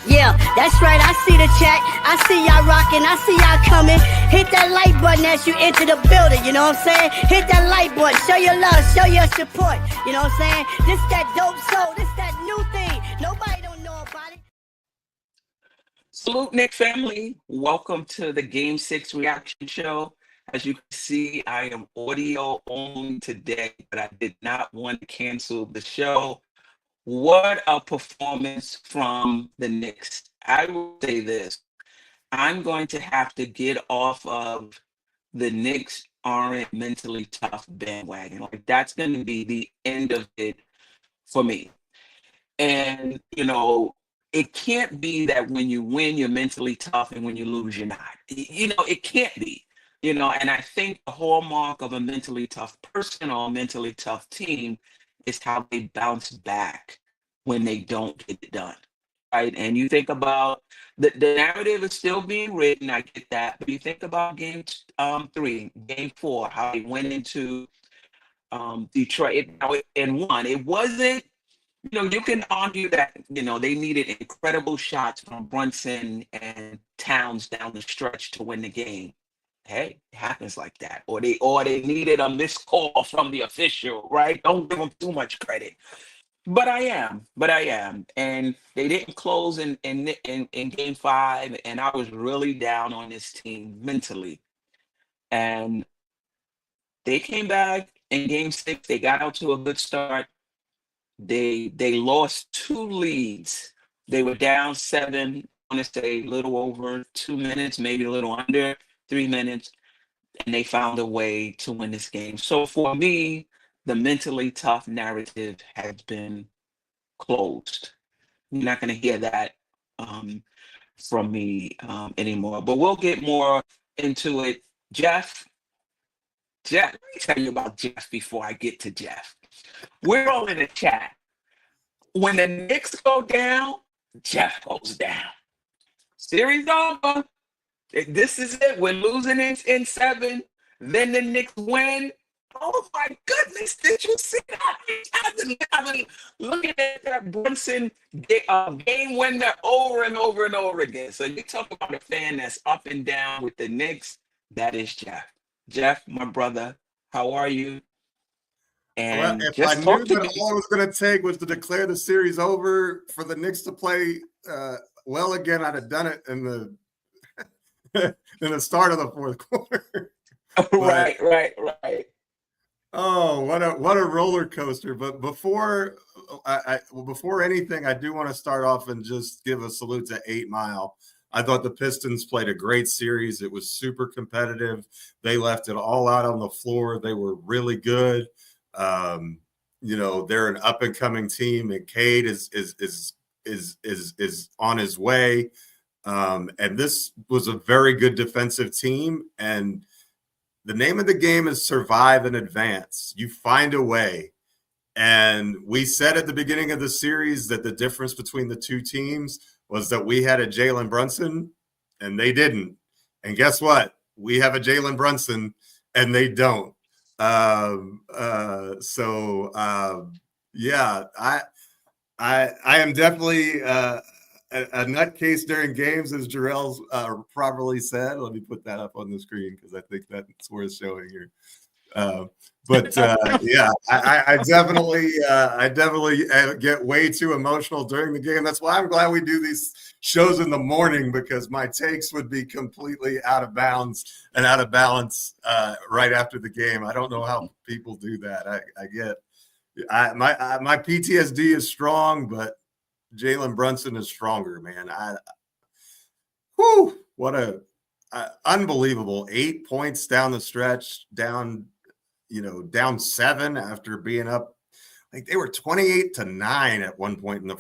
Yeah, that's right. I see the chat. I see y'all rocking. I see y'all coming. Hit that like button as you enter the building. You know what I'm saying? Hit that like button. Show your love. Show your support. You know what I'm saying? This that dope soul. This that new thing. Nobody don't know about it. Salute, Nick family. Welcome to the Game 6 reaction show. As you can see, I am audio only today, but I did not want to cancel the show. What a performance from the Knicks. I will say this. I'm going to have to get off of the Knicks aren't mentally tough bandwagon. Like, that's going to be the end of it for me. And, it can't be that when you win, you're mentally tough, and when you lose, you're not. It can't be. And I think the hallmark of a mentally tough person or a mentally tough team is how they bounce back when they don't get it done. Right. And you think about the narrative is still being written. I get that. But you think about game 3, game 4, how they went into Detroit and won. It wasn't, you can argue that, they needed incredible shots from Brunson and Towns down the stretch to win the game. Hey, it happens like that. Or they needed a missed call from the official, right? Don't give them too much credit. But I am. And they didn't close in game 5, and I was really down on this team mentally. And they came back in game 6. They got out to a good start. They lost 2 leads. They were down 7, I want to say a little over 2 minutes, maybe a little under 3 minutes, and they found a way to win this game. So for me, the mentally tough narrative has been closed. You're not going to hear that from me anymore. But we'll get more into it. Geoff, let me tell you about Geoff before I get to Geoff. We're all in the chat. When the Knicks go down, Geoff goes down. Series over. This is it. We're losing in 7. Then the Knicks win. Oh my goodness! Did you see that? I've been looking at that Brunson game winner over and over and over again. So you talk about a fan that's up and down with the Knicks. That is Geoff. Geoff, my brother, how are you? And well, if I knew that all it was going to take was to declare the series over for the Knicks to play well again, I'd have done it in the in the start of the fourth quarter. Right. Oh, what a roller coaster! But before anything, I do want to start off and just give a salute to 8 Mile. I thought the Pistons played a great series. It was super competitive. They left it all out on the floor. They were really good. They're an up and coming team, and Cade is on his way. And this was a very good defensive team. And the name of the game is survive and advance. You find a way. And we said at the beginning of the series that the difference between the two teams was that we had a Jalen Brunson and they didn't. And guess what? We have a Jalen Brunson and they don't. I am definitely a nutcase during games, as Jarrell's properly said. Let me put that up on the screen because I think that's worth showing here. I definitely get way too emotional during the game. That's why I'm glad we do these shows in the morning, because my takes would be completely out of bounds and out of balance right after the game. I don't know how people do that. My PTSD is strong, but Jalen Brunson is stronger, man. What a unbelievable 8 points down the stretch, down 7 after being up. Like, they were 28-9 at one point in the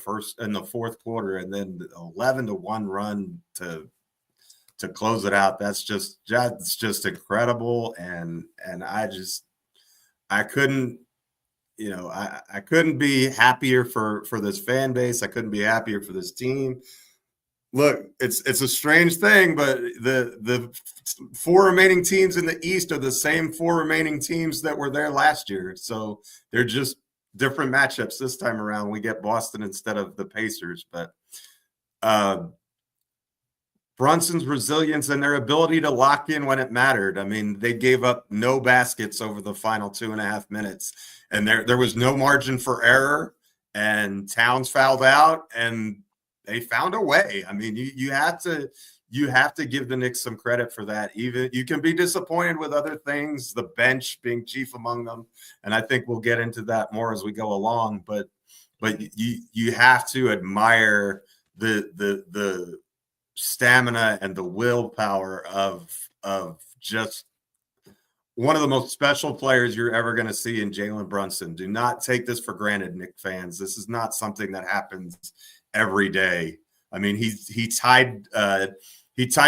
fourth quarter, and then 11-1 run to close it out. That's just incredible. And I couldn't be happier for this fan base. I couldn't be happier for this team. Look, it's a strange thing, but the 4 remaining teams in the East are the same 4 remaining teams that were there last year. So they're just different matchups this time around. We get Boston instead of the Pacers. But Brunson's resilience and their ability to lock in when it mattered. I mean, they gave up no baskets over the final 2.5 minutes, and there was no margin for error. And Towns fouled out, and they found a way. I mean, you have to give the Knicks some credit for that. Even you can be disappointed with other things, the bench being chief among them, and I think we'll get into that more as we go along. But you have to admire the stamina and the willpower of just one of the most special players you're ever going to see in Jalen Brunson. Do not take this for granted, Knicks fans. This is not something that happens every day. I mean, he tied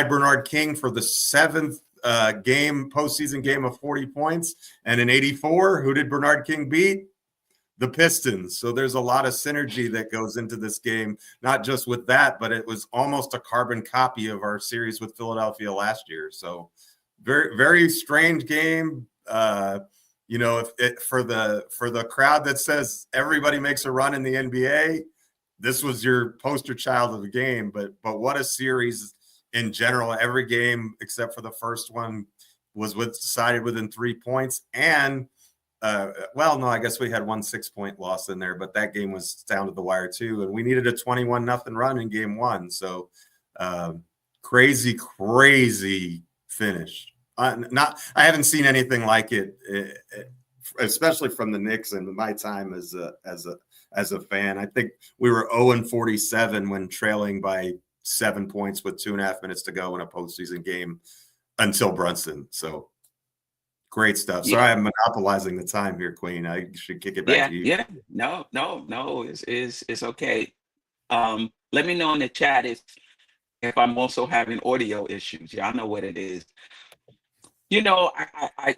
Bernard King for the 7th postseason game of 40 points, and in '84, who did Bernard King beat? The Pistons. So there's a lot of synergy that goes into this game, not just with that, but it was almost a carbon copy of our series with Philadelphia last year. So very, very strange game. You know, for the crowd that says everybody makes a run in the NBA, this was your poster child of the game. But what a series in general. Every game except for the first one was decided within 3 points. And well, no, I guess we had one 6-point loss in there, but that game was down to the wire too. And we needed a 21-0 run in game 1. So crazy finish. I haven't seen anything like it, especially from the Knicks in my time as a fan. I think we were 0-47 when trailing by 7 points with 2.5 minutes to go in a postseason game until Brunson. So great stuff. Sorry, I'm monopolizing the time here, Queen. I should kick it back to you. Yeah. No. It's okay. Let me know in the chat if I'm also having audio issues. Yeah, I know what it is. You know,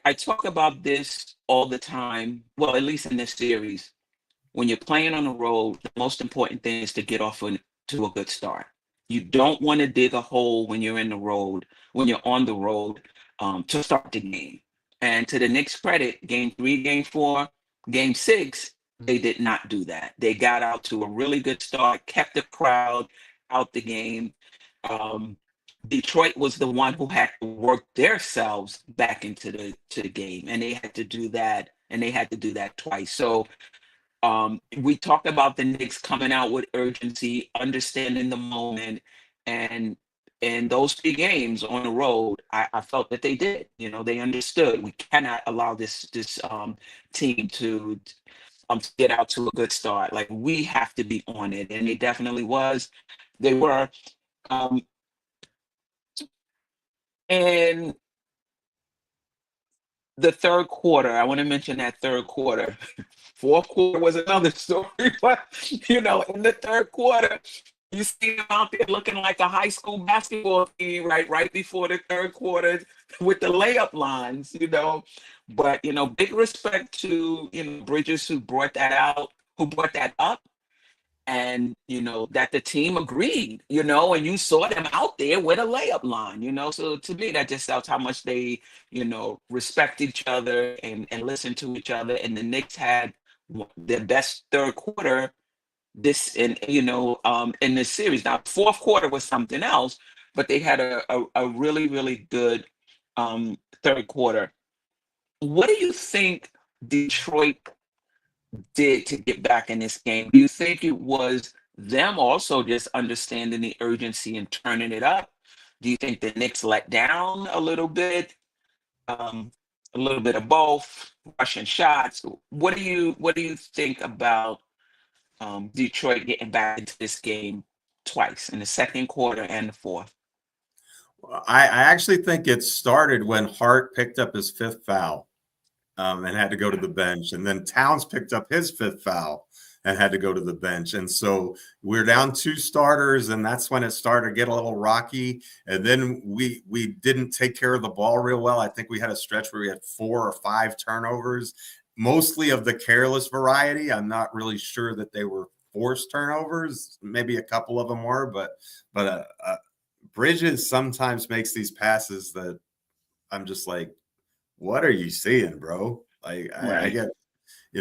I talk about this all the time. Well, at least in this series, when you're playing on the road, the most important thing is to get off to a good start. You don't want to dig a hole when you're on the road, to start the game. And to the Knicks' credit, game 3, game 4, game 6, they did not do that. They got out to a really good start, kept the crowd out the game. Detroit was the one who had to work themselves back into the game, and they had to do that, twice. So we talked about the Knicks coming out with urgency, understanding the moment, and in those 3 games on the road, I felt that they did. You know, they understood we cannot allow this team to get out to a good start. Like, we have to be on it, and it definitely was. They were. And the third quarter, I want to mention that third quarter. Fourth quarter was another story, but you know, in the third quarter, you see them out there looking like a high school basketball team, right before the third quarter with the layup lines, you know. But you know, big respect to Bridges, who brought that up. And, you know, that the team agreed, you know, and you saw them out there with a layup line, you know. So to me, that just shows how much they, you know, respect each other and listen to each other. And the Knicks had their best third quarter in this series. Now, fourth quarter was something else, but they had a really, really good third quarter. What do you think Detroit did to get back in this game? Do you think it was them also just understanding the urgency and turning it up? Do you think the Knicks let down a little bit? A little bit of both, rushing shots. What do you think about Detroit getting back into this game twice, in the second quarter and the fourth? I actually think it started when Hart picked up his 5th foul. And had to go to the bench. And then Towns picked up his 5th foul and had to go to the bench. And so we're down 2 starters, and that's when it started to get a little rocky. And then we didn't take care of the ball real well. I think we had a stretch where we had 4 or 5 turnovers, mostly of the careless variety. I'm not really sure that they were forced turnovers. Maybe a couple of them were, but Bridges sometimes makes these passes that I'm just like, what are you seeing, bro? Like, Right. I get,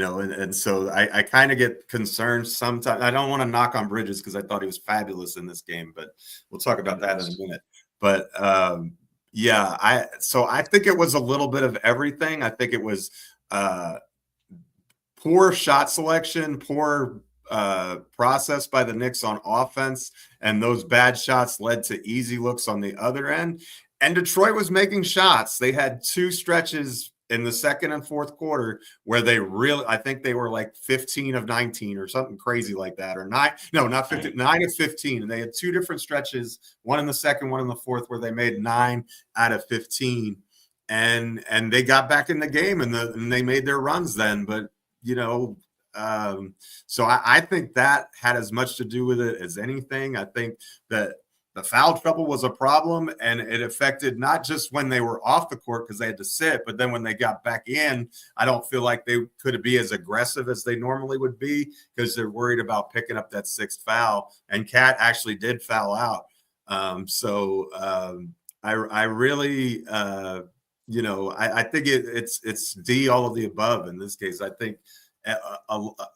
and so I kind of get concerned sometimes. I don't want to knock on Bridges because I thought he was fabulous in this game, but we'll talk about that in a minute. But so I think it was a little bit of everything. I think it was poor shot selection, poor process by the Knicks on offense, and those bad shots led to easy looks on the other end. And Detroit was making shots. They had two stretches in the second and fourth quarter where I think they were like 15 of 19 or something crazy like that, or not 15, 9 of 15. And they had two different stretches, one in the second, one in the fourth, where they made 9 out of 15. And they got back in the game and they made their runs then. But, so I think that had as much to do with it as anything. I think that the foul trouble was a problem, and it affected not just when they were off the court because they had to sit, but then when they got back in, I don't feel like they could be as aggressive as they normally would be because they're worried about picking up that 6th foul. And Cat actually did foul out. I really, I think it's D, all of the above in this case. I think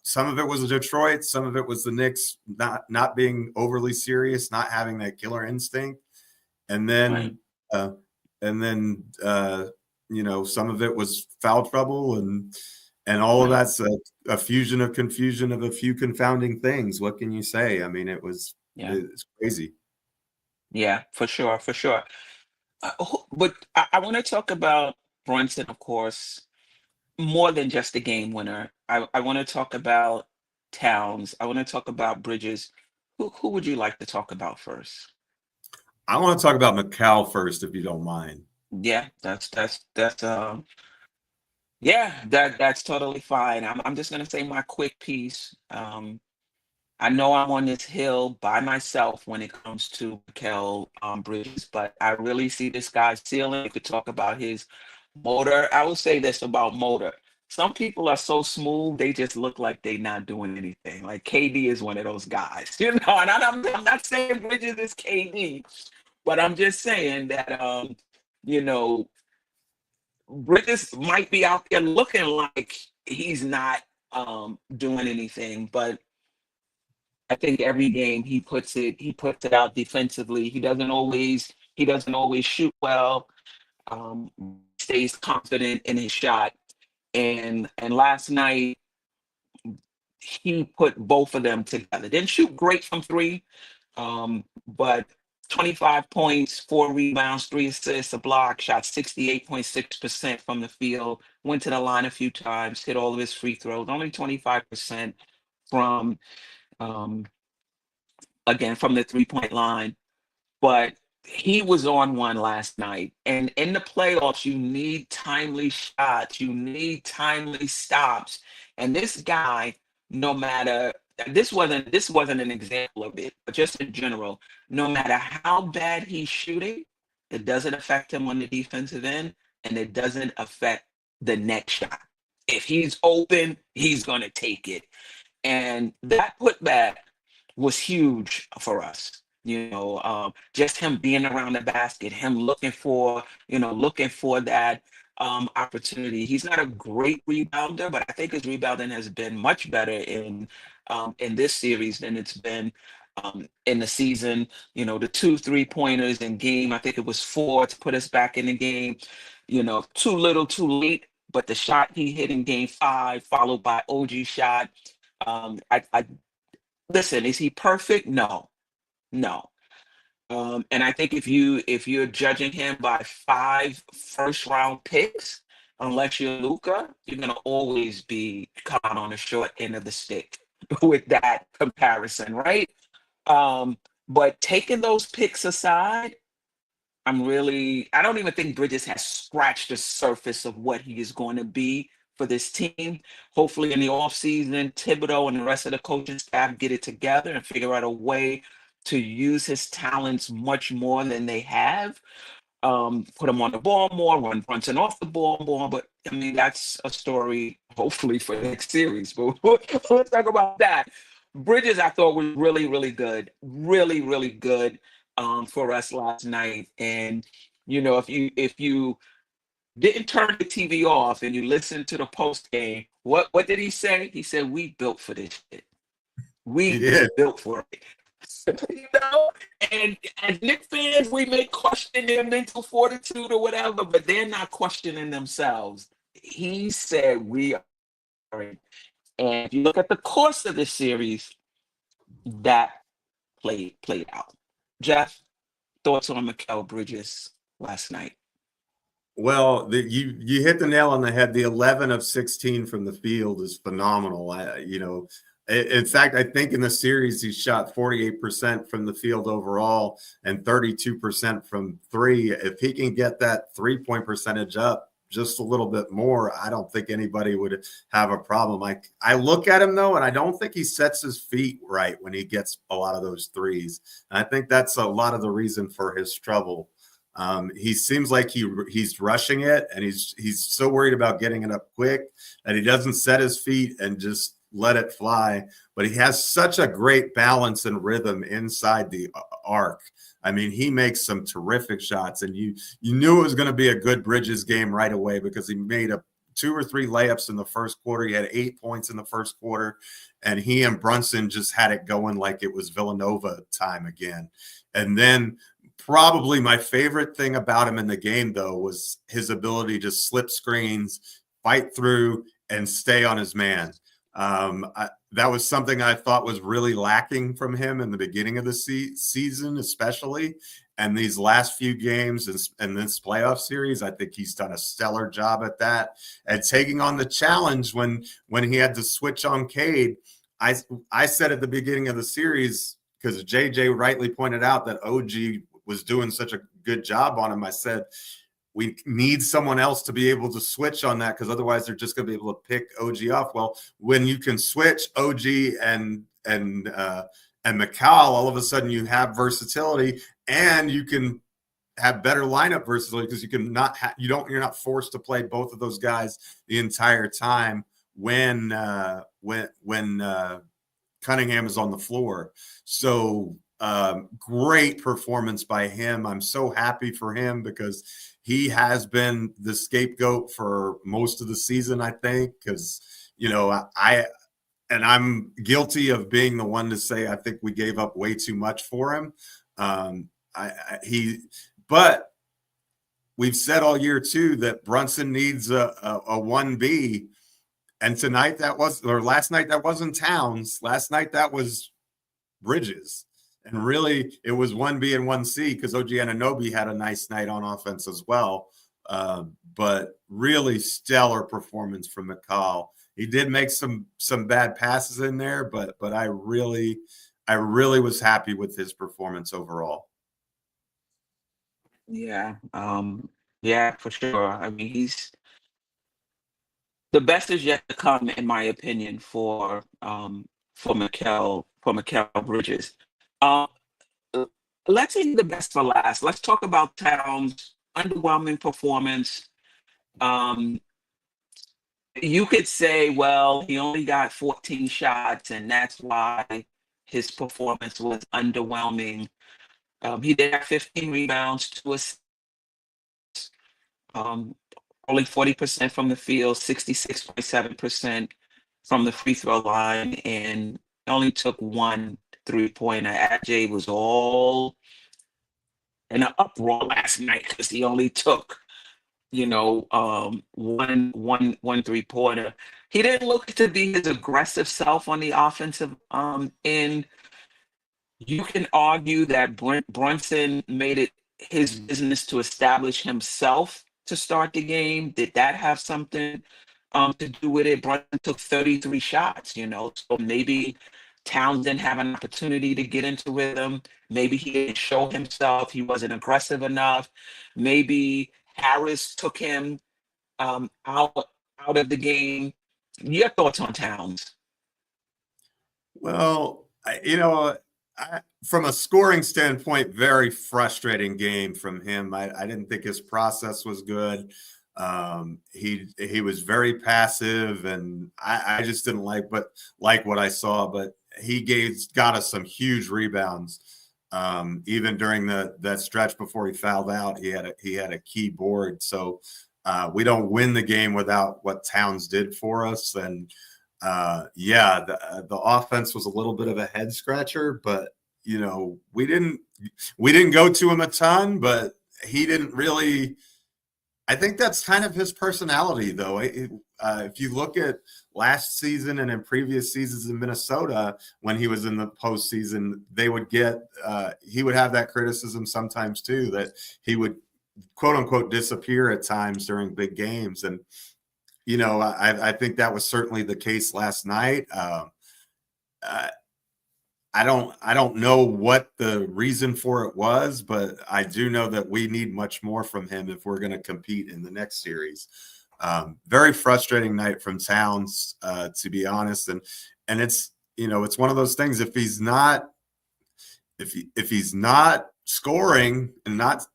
some of it was Detroit, some of it was the Knicks not being overly serious, not having that killer instinct, and then some of it was foul trouble, and all of that's a fusion of confusion of a few confounding things. What can you say? I mean, it's crazy. Yeah, for sure. But I want to talk about Brunson, of course, more than just the game winner. I want to talk about Towns. I want to talk about Bridges. Who would you like to talk about first? I want to talk about Mikal first, if you don't mind. Yeah, that's totally fine. I'm just gonna say my quick piece. I know I'm on this hill by myself when it comes to Mikal Bridges, but I really see this guy's ceiling. We could talk about his motor. I will say this about motor. Some people are so smooth, they just look like they're not doing anything. Like KD is one of those guys, and I'm not saying Bridges is KD, but I'm just saying that, Bridges might be out there looking like he's not doing anything, but I think every game he puts it out defensively. He doesn't always shoot well. Stays confident in his shot. And last night he put both of them together. Didn't shoot great from 3, but 25 points, 4 rebounds, 3 assists, a block, shot 68.6% from the field, went to the line a few times, hit all of his free throws, only 25% from again from the 3-point line. But he was on one last night. And in the playoffs, you need timely shots. You need timely stops. And this guy, no matter, this wasn't an example of it, but just in general, no matter how bad he's shooting, it doesn't affect him on the defensive end, and it doesn't affect the next shot. If he's open, he's going to take it. And that putback was huge for us. Just him being around the basket, him looking for that opportunity. He's not a great rebounder, but I think his rebounding has been much better in this series than it's been in the season. The 2 3-pointers in game, I think it was 4 to put us back in the game. Too little, too late. But the shot he hit in game 5, followed by OG shot. Listen, is he perfect? No. And I think if you're judging him by 5 first-round picks, unless you're Luka, you're gonna always be caught on the short end of the stick with that comparison, right? But taking those picks aside, I don't even think Bridges has scratched the surface of what he is going to be for this team. Hopefully in the offseason, Thibodeau and the rest of the coaching staff get it together and figure out a way to use his talents much more than they have. Put him on the ball more, run Brunson off the ball more. But I mean, that's a story hopefully for the next series. But let's talk about that. Bridges, I thought, was really, really good. Really, really good for us last night. And if you didn't turn the TV off and you listen to the post game, what did he say? He said, "We built for this shit. He We did. built for it." You know, and as Knicks fans, we may question their mental fortitude or whatever, but they're not questioning themselves. He said, "We are." And if you look at the course of this series, that played out. Geoff, thoughts on Mikal Bridges last night? Well, you hit the nail on the head. The 11 of 16 from the field is phenomenal. In fact, I think in the series he shot 48% from the field overall and 32% from three. If he can get that 3-point percentage up just a little bit more, I don't think anybody would have a problem. I look at him though, and I don't think he sets his feet right when he gets a lot of those threes. And I think that's a lot of the reason for his trouble. He seems like he's rushing it, and he's so worried about getting it up quick that he doesn't set his feet and just let it fly. But he has such a great balance and rhythm inside the arc. I mean, he makes some terrific shots, and you knew it was going to be a good Bridges game right away because he made 2 or 3 layups in the first quarter. He had 8 points in the first quarter, and he and Brunson just had it going like it was Villanova time again. And then probably my favorite thing about him in the game, though, was his ability to slip screens, fight through, and stay on his man. That was something I thought was really lacking from him in the beginning of the season, especially. And these last few games and this playoff series, I think he's done a stellar job at that. And taking on the challenge when he had to switch on Cade, I said at the beginning of the series, because JJ rightly pointed out that OG was doing such a good job on him, I said, we need someone else to be able to switch on that because otherwise they're just going to be able to pick OG off. Well, when you can switch OG and Mikal, all of a sudden you have versatility and you can have better lineup versatility because you're not forced to play both of those guys the entire time when Cunningham is on the floor. So great performance by him. I'm so happy for him because he has been the scapegoat for most of the season, I think, because, I'm guilty of being the one to say I think we gave up way too much for him. But we've said all year too that Brunson needs a 1B, and last night that wasn't Towns. Last night that was Bridges. And really, it was 1B and 1C because OG Anunoby had a nice night on offense as well. But really stellar performance from Mikal. He did make some bad passes in there, but I really was happy with his performance overall. Yeah, for sure. I mean, the best is yet to come, in my opinion, for Mikal Bridges. Let's see the best for last. Let's talk about Towns' underwhelming performance. You could say, well, he only got 14 shots, and that's why his performance was underwhelming. He did have 15 rebounds, 2 assists, only 40% from the field, 66.7% from the free throw line, and only took 1 3-pointer. Ajay was all in an uproar last night because he only took, one 3-pointer. He didn't look to be his aggressive self on the offensive end. You can argue that Brunson made it his business to establish himself to start the game. Did that have something to do with it? Brunson took 33 shots, so maybe Towns didn't have an opportunity to get into rhythm. Maybe he didn't show himself. He wasn't aggressive enough. Maybe Harris took him out of the game. Your thoughts on Towns? Well, from a scoring standpoint, very frustrating game from him. I didn't think his process was good. He was very passive, and I just didn't like what I saw. But he got us some huge rebounds. Even during that stretch before he fouled out, he had a key board. So we don't win the game without what Towns did for us. And the offense was a little bit of a head scratcher, but we didn't go to him a ton, but he didn't really. I think that's kind of his personality, though. If you look at last season and in previous seasons in Minnesota, when he was in the postseason, he would have that criticism sometimes too, that he would quote unquote disappear at times during big games. And, I think that was certainly the case last night. I don't know what the reason for it was, but I do know that we need much more from him if we're going to compete in the next series. Very frustrating night from Towns, to be honest. And it's, it's one of those things. If he's not scoring and not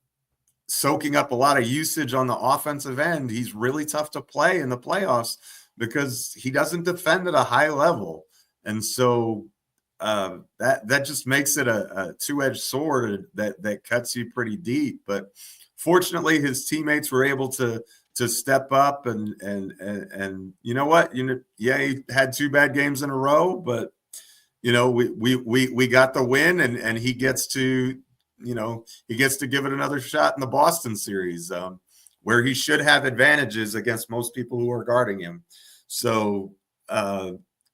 soaking up a lot of usage on the offensive end, he's really tough to play in the playoffs because he doesn't defend at a high level. And so that just makes it a two-edged sword that cuts you pretty deep. But fortunately, his teammates were able to step up and you know what? He had 2 bad games in a row, but we got the win, and he gets to give it another shot in the Boston series, where he should have advantages against most people who are guarding him. So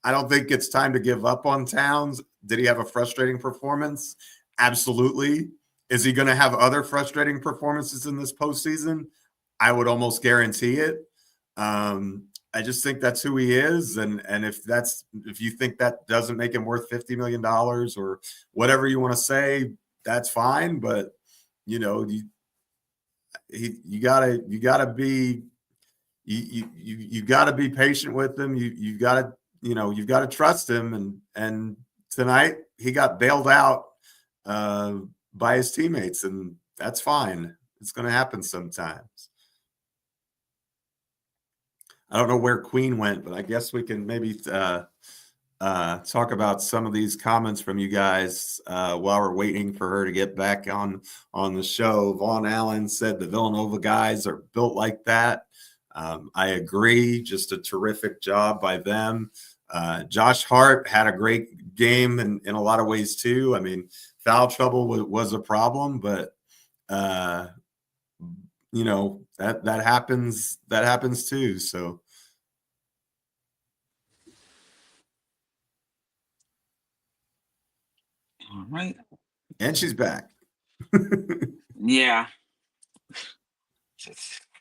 I don't think it's time to give up on Towns. Did he have a frustrating performance? Absolutely. Is he going to have other frustrating performances in this postseason? I would almost guarantee it. I just think that's who he is. And if you think that doesn't make him worth $50 million or whatever you want to say, that's fine. But, you gotta be patient with him. You've got to trust him. And tonight he got bailed out by his teammates, and that's fine. It's going to happen sometimes. I don't know where Queen went, but I guess we can maybe talk about some of these comments from you guys while we're waiting for her to get back on the show. Vaughn Allen said the Villanova guys are built like that. I agree. Just a terrific job by them. Josh Hart had a great game in a lot of ways too. I mean, foul trouble was a problem, but that happens. That happens too. So. All right. And she's back. Yeah.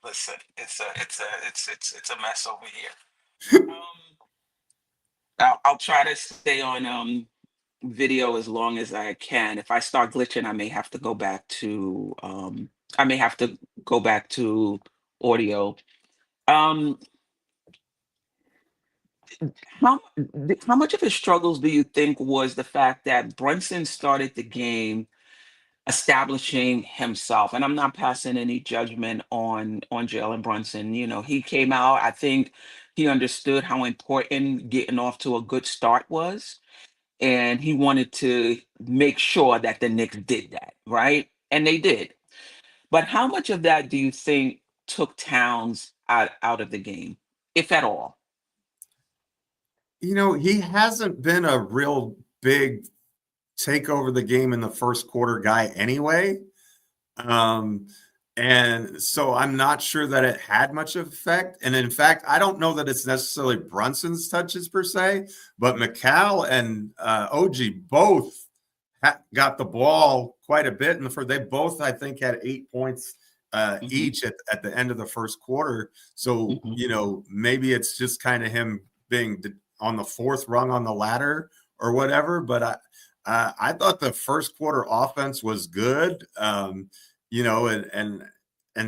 Listen, it's a mess over here. I'll try to stay on video as long as I can. If I start glitching, I may have to go back to audio. How much of his struggles do you think was the fact that Brunson started the game establishing himself? And I'm not passing any judgment on Jalen Brunson. He came out, I think he understood how important getting off to a good start was. And he wanted to make sure that the Knicks did that, right? And they did. But how much of that do you think took Towns out of the game, if at all? He hasn't been a real big take over the game in the first quarter guy anyway. And so I'm not sure that it had much effect. And in fact, I don't know that it's necessarily Brunson's touches per se, but Mikal and OG both got the ball quite a bit. And they both, I think, had 8 points each at the end of the first quarter. So, maybe it's just kind of him being on the fourth rung on the ladder or whatever. But I thought the first quarter offense was good, and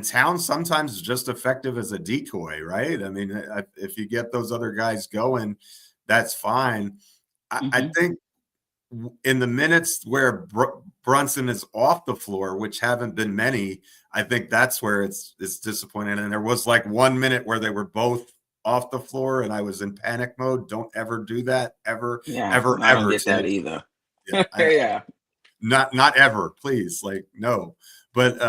Towns sometimes is just effective as a decoy, right? I mean, if you get those other guys going, that's fine. I think in the minutes where Brunson is off the floor, which haven't been many, I think that's where it's disappointing. And there was like 1 minute where they were both off the floor, and I was in panic mode. Don't ever do that, ever, ever, I don't ever. get that either. Yeah, not ever, please. Like, no. But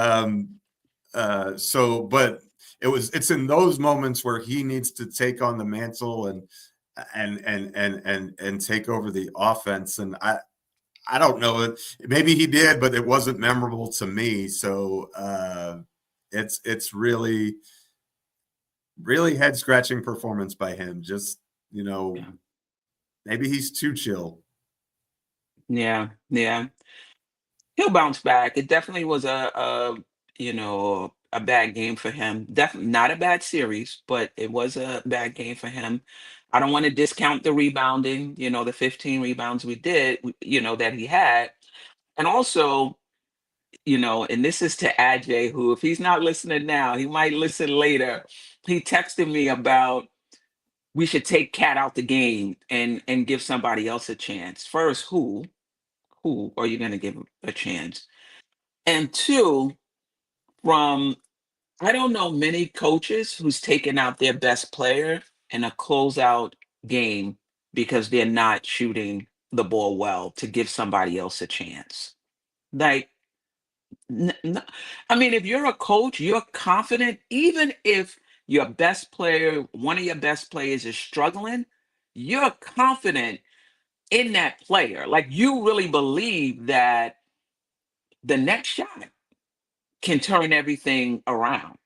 but it's in those moments where he needs to take on the mantle and take over the offense. And I don't know. Maybe he did, but it wasn't memorable to me. So it's really, really head scratching performance by him. Just, maybe he's too chill. Yeah, yeah. He'll bounce back. It definitely was a bad game for him. Definitely not a bad series, but it was a bad game for him. I don't want to discount the rebounding, the 15 rebounds that he had. And also, and this is to Ajay, who, if he's not listening now, he might listen later. He texted me about we should take Cat out the game and give somebody else a chance. First, who are you going to give a chance? And two, from I don't know many coaches who's taken out their best player in a closeout game because they're not shooting the ball well to give somebody else a chance. Like, I mean, if you're a coach, you're confident, even if one of your best players is struggling, you're confident in that player. Like, you really believe that the next shot can turn everything around.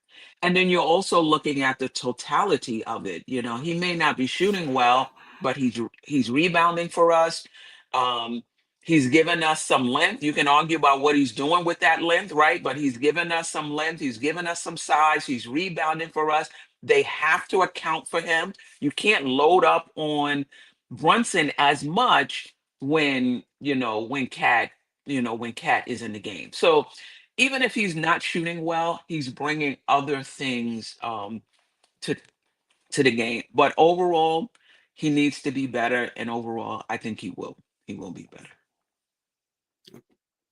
And then you're also looking at the totality of it. He may not be shooting well, but he's rebounding for us. Um, he's given us some length. You can argue about what he's doing with that length, right? But he's given us some length. He's given us some size. He's rebounding for us. They have to account for him. You can't load up on Brunson as much when Cat is in the game. So even if he's not shooting well, he's bringing other things to to the game. But overall, he needs to be better, and overall, I think he will. He will be better.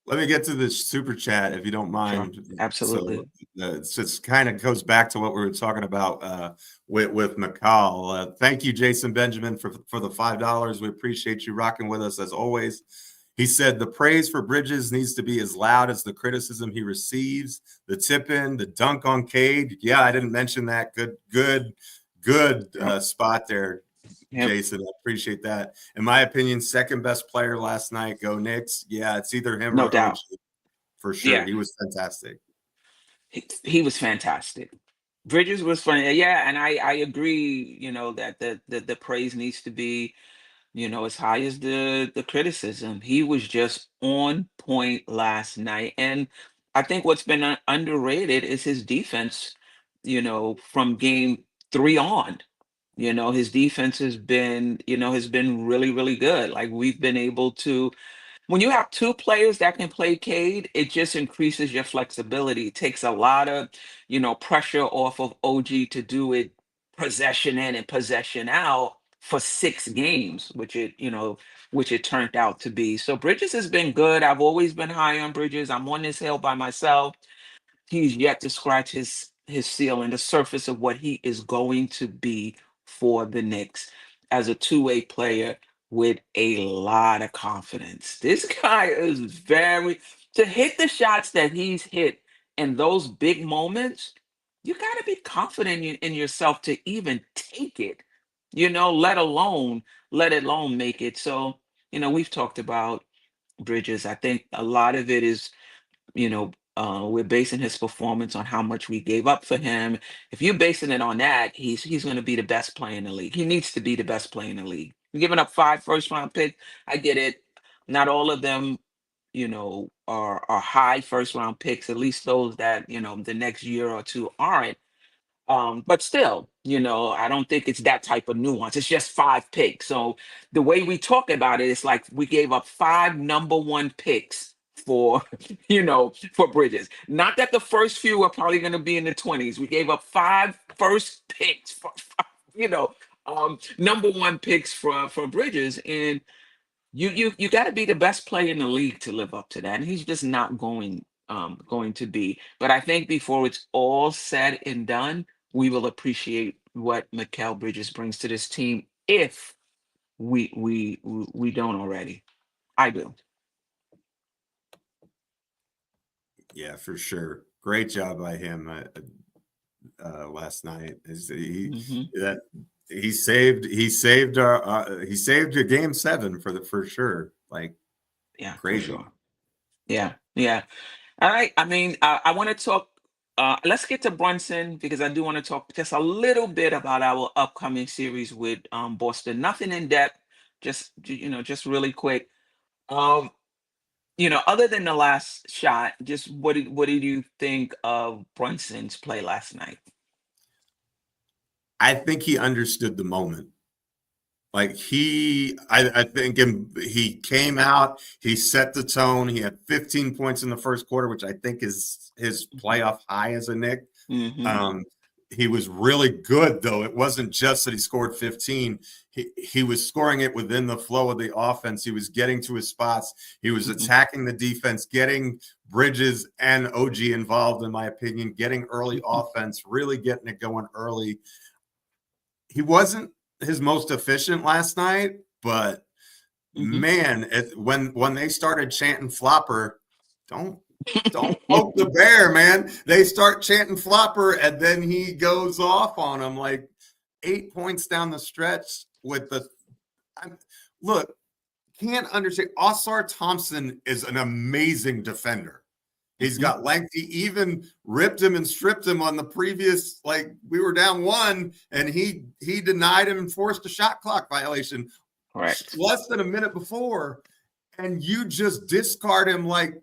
Let me get to the super chat if you don't Sure, mind. absolutely. So it kind of goes back to what we were talking about with Mikal. Thank you, Jason Benjamin, for the $5. We appreciate you rocking with us as always. He said the praise for Bridges needs to be as loud as the criticism he receives. The tip in, the dunk on Cade. Yeah, I didn't mention that. Good spot there, Yep. Jason. I appreciate that. In my opinion, second best player last night. Go Knicks. Yeah, it's either him No or doubt. OG for sure. Yeah, He was fantastic. he was fantastic. Bridges was funny. Yeah, and I agree. That the praise needs to be as high as the criticism. He was just on point last night. And I think what's been underrated is his defense, from game 3 on. His defense has been really, really good. Like, we've been able to, when you have two players that can play Cade, it just increases your flexibility. It takes a lot of, pressure off of OG to do it possession in and possession out for 6 games, which it turned out to be. So Bridges has been good. I've always been high on Bridges. I'm on this hill by myself. He's yet to scratch his ceiling, the surface of what he is going to be for the Knicks as a two-way player with a lot of confidence. This guy is very to hit the shots that he's hit in those big moments. You got to be confident in yourself to even take it, let alone make it. So, we've talked about Bridges. I think a lot of it is we're basing his performance on how much we gave up for him. If you're basing it on that, he's going to be the best player in the league. He needs to be the best player in the league. You're giving up 5 first-round picks. I get it. Not all of them, are high first-round picks. At least those that the next year or two aren't. But still, I don't think it's that type of nuance. It's just 5 picks. So the way we talk about it, it's like we gave up 5 number 1 picks for, for Bridges. Not that the first few are probably going to be in the 20s. We gave up 5 first picks for, number 1 picks for Bridges. And you got to be the best player in the league to live up to that, and he's just not going to be. But I think before it's all said and done, we will appreciate what Mikal Bridges brings to this team if we don't already. I do. Yeah, for sure. Great job by him. last night. Mm-hmm. He saved a game 7 for sure. Like, Yeah, crazy. for sure. Yeah, yeah. All right. I mean, I want to talk. Let's get to Brunson because I do want to talk just a little bit about our upcoming series with Boston. Nothing in depth, just really quick. Um, other than the last shot, just what did you think of Brunson's play last night? I think he understood the moment. Like I think he came out, he set the tone. He had 15 points in the first quarter, which I think is his playoff high as a Knick. Mm-hmm. He was really good, though. It wasn't just that he scored 15. He was scoring it within the flow of the offense. He was getting to his spots. He was Mm-hmm. attacking the defense, getting Bridges and OG involved, in my opinion, getting early offense, really getting it going early. He wasn't his most efficient last night, but Mm-hmm. man, when they started chanting flopper, don't poke the bear, man. They start chanting flopper, and then he goes off on them like 8 points down the stretch with the look. Can't understand. Osar Thompson is an amazing defender. He's got length. He even ripped him and stripped him on the previous, like, we were down 1, and he denied him and forced a shot clock violation Correct. less than a minute before, and you just discard him like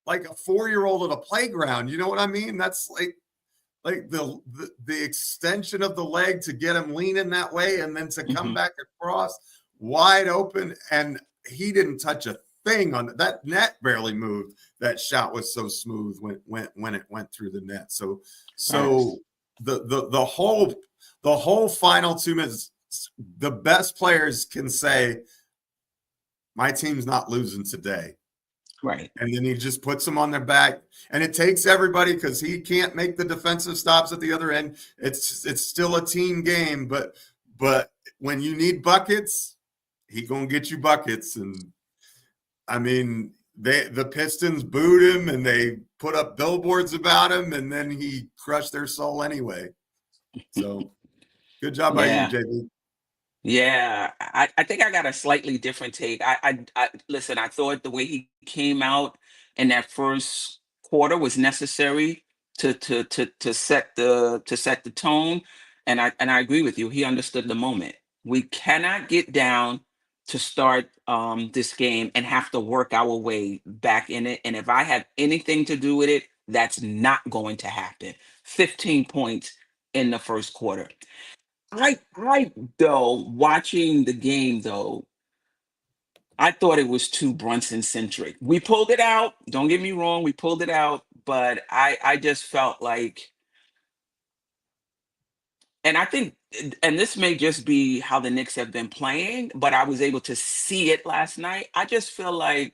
a 4-year-old at a playground. You know what I mean? That's like the extension of the leg to get him leaning that way, and then to come back across wide open, and he didn't touch a thing on that net. Barely moved. That shot was so smooth when it went through the net. So the whole final 2 minutes, the best players can say, my team's not losing today. Right. And then he just puts them on their back. And it takes everybody, because he can't make the defensive stops at the other end. It's still a team game, but when you need buckets, he gonna get you buckets. And I mean, the Pistons booed him and they put up billboards about him, and then he crushed their soul anyway. So good job by you, JB. Yeah, I think I got a slightly different take. I listen, I thought the way he came out in that first quarter was necessary to set the tone. And I agree with you. He understood the moment. We cannot get down to start this game and have to work our way back in it. And if I have anything to do with it, that's not going to happen. 15 points in the first quarter. I though watching the game though, I thought it was too Brunson centric. We pulled it out. Don't get me wrong, we pulled it out, but I just felt like, and I think, and this may just be how the Knicks have been playing, but I was able to see it last night. I just feel like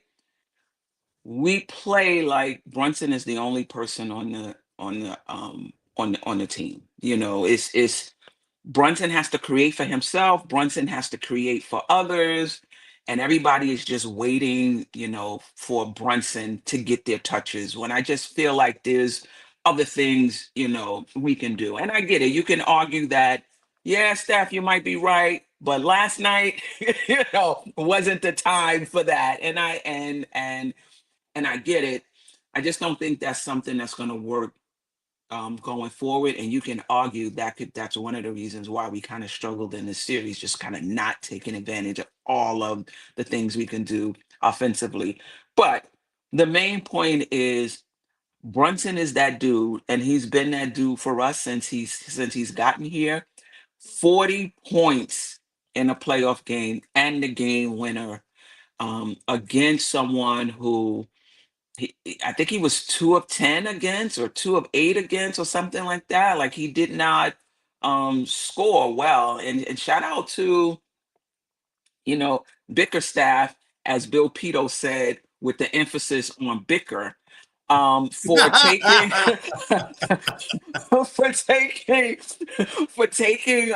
we play like Brunson is the only person on the team. It's Brunson has to create for himself. Brunson has to create for others. And everybody is just waiting, for Brunson to get their touches. When I just feel like there's other things, we can do. And I get it. You can argue that, yeah, Steph, you might be right. But last night, wasn't the time for that. And I get it. I just don't think that's something that's going to work going forward. And you can argue that's one of the reasons why we kind of struggled in this series, just kind of not taking advantage of all of the things we can do offensively. But the main point is Brunson is that dude, and he's been that dude for us since he's gotten here. 40 points in a playoff game and the game winner against someone who I think he was 2 of 10 against, or 2 of 8 against, or something like that. Like, he did not score well. And shout out to, Bickerstaff, as Bill Pito said, with the emphasis on Bicker, for taking for taking for taking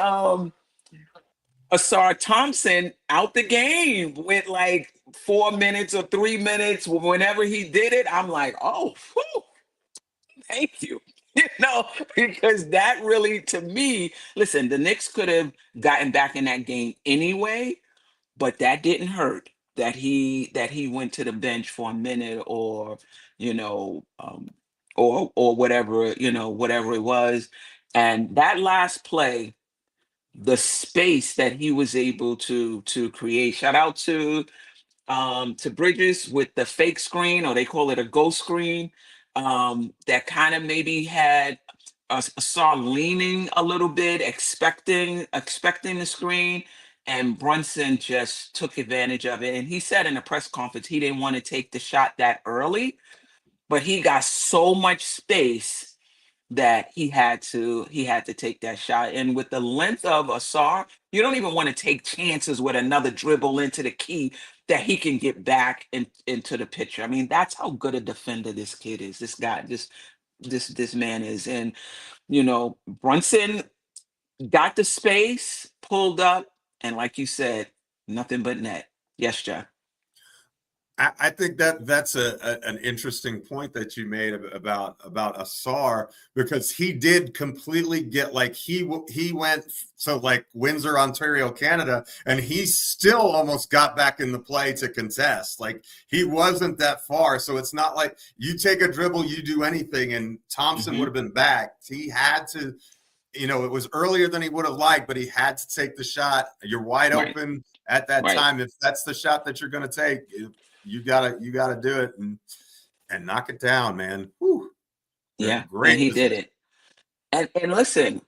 Asar Thompson out the game with like 4 minutes or 3 minutes. Whenever he did it, I'm like, oh, whew, thank you. Because that really, to me, listen, the Knicks could have gotten back in that game anyway, but that didn't hurt that he went to the bench for a minute, or you know or whatever, whatever it was. And that last play, the space that he was able to create, shout out to Bridges with the fake screen, or they call it a ghost screen, that kind of maybe had saw leaning a little bit, expecting the screen, and Brunson just took advantage of it. And he said in a press conference he didn't want to take the shot that early, but he got so much space that he had to take that shot. And with the length of Asar, you don't even want to take chances with another dribble into the key that he can get back into the picture. I mean, that's how good a defender this kid is. This guy, this man is. And Brunson got the space, pulled up, and like you said, nothing but net. Yes, Jeff. I think that's an interesting point that you made about Asar, because he did completely get, like, he went, so like Windsor, Ontario, Canada, and he still almost got back in the play to contest. Like, he wasn't that far, so it's not like you take a dribble, you do anything, and Thompson would have been back. He had to, it was earlier than he would have liked, but he had to take the shot. You're wide open at that time. If that's the shot that you're going to take, you gotta do it and knock it down, man. Whew. Yeah, great. and he did it. And listen,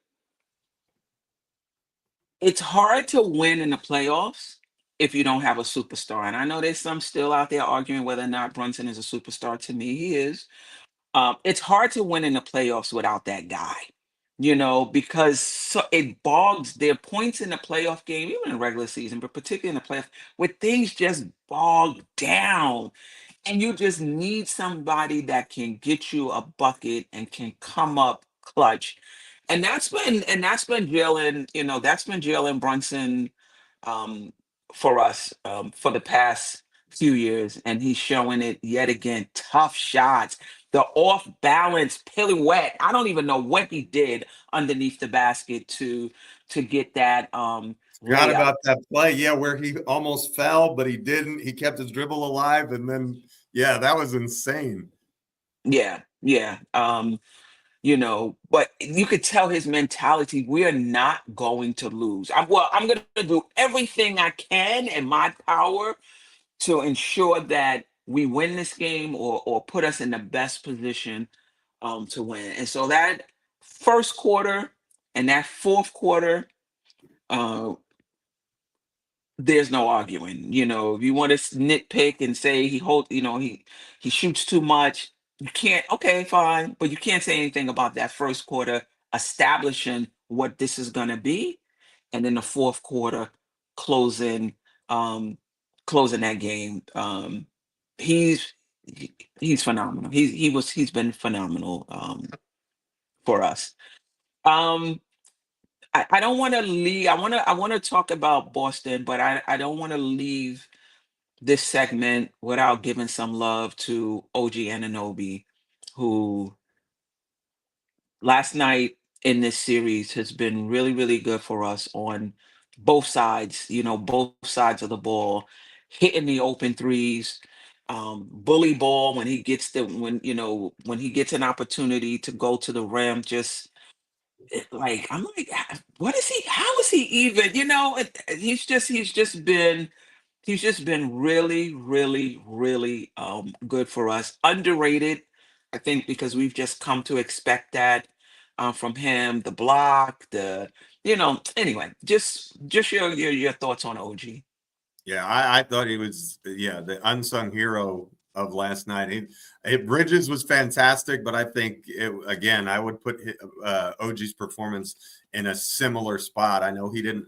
it's hard to win in the playoffs if you don't have a superstar. And I know there's some still out there arguing whether or not Brunson is a superstar. To me, he is. It's hard to win in the playoffs without that guy, because it bogs their points in the playoff game, even in the regular season, but particularly in the playoff, where things just bog down. And you just need somebody that can get you a bucket and can come up clutch. And that's been Jalen Brunson, um, for us, for the past few years, and he's showing it yet again. Tough shots, the off balance pirouette. I don't even know what he did underneath the basket to get that Forgot layup. about that play, where he almost fell, but he didn't. He kept his dribble alive, and then that was insane. Yeah, yeah. But you could tell his mentality. We are not going to lose. I'm going to do everything I can in my power to ensure that we win this game, or put us in the best position to win. And so that first quarter and that fourth quarter, uh, there's no arguing. If you want to nitpick and say he shoots too much, you can't. Okay, fine, but you can't say anything about that first quarter establishing what this is going to be, and then the fourth quarter closing, um, closing that game. He's he's phenomenal. He's been phenomenal, for us. Um, I don't want to leave. I want to talk about Boston, but I don't want to leave this segment without giving some love to OG Anunoby, who last night in this series has been really, really good for us on both sides, both sides of the ball, hitting the open threes, bully ball when he gets when he gets an opportunity to go to the rim. Just like, I'm like, what is he? How is he even? He's just been really, really, really good for us. Underrated, I think, because we've just come to expect that from him. The block, anyway, just your thoughts on OG. Yeah, I thought he was the unsung hero of last night. Bridges was fantastic, but I think again I would put OG's performance in a similar spot. I know he didn't,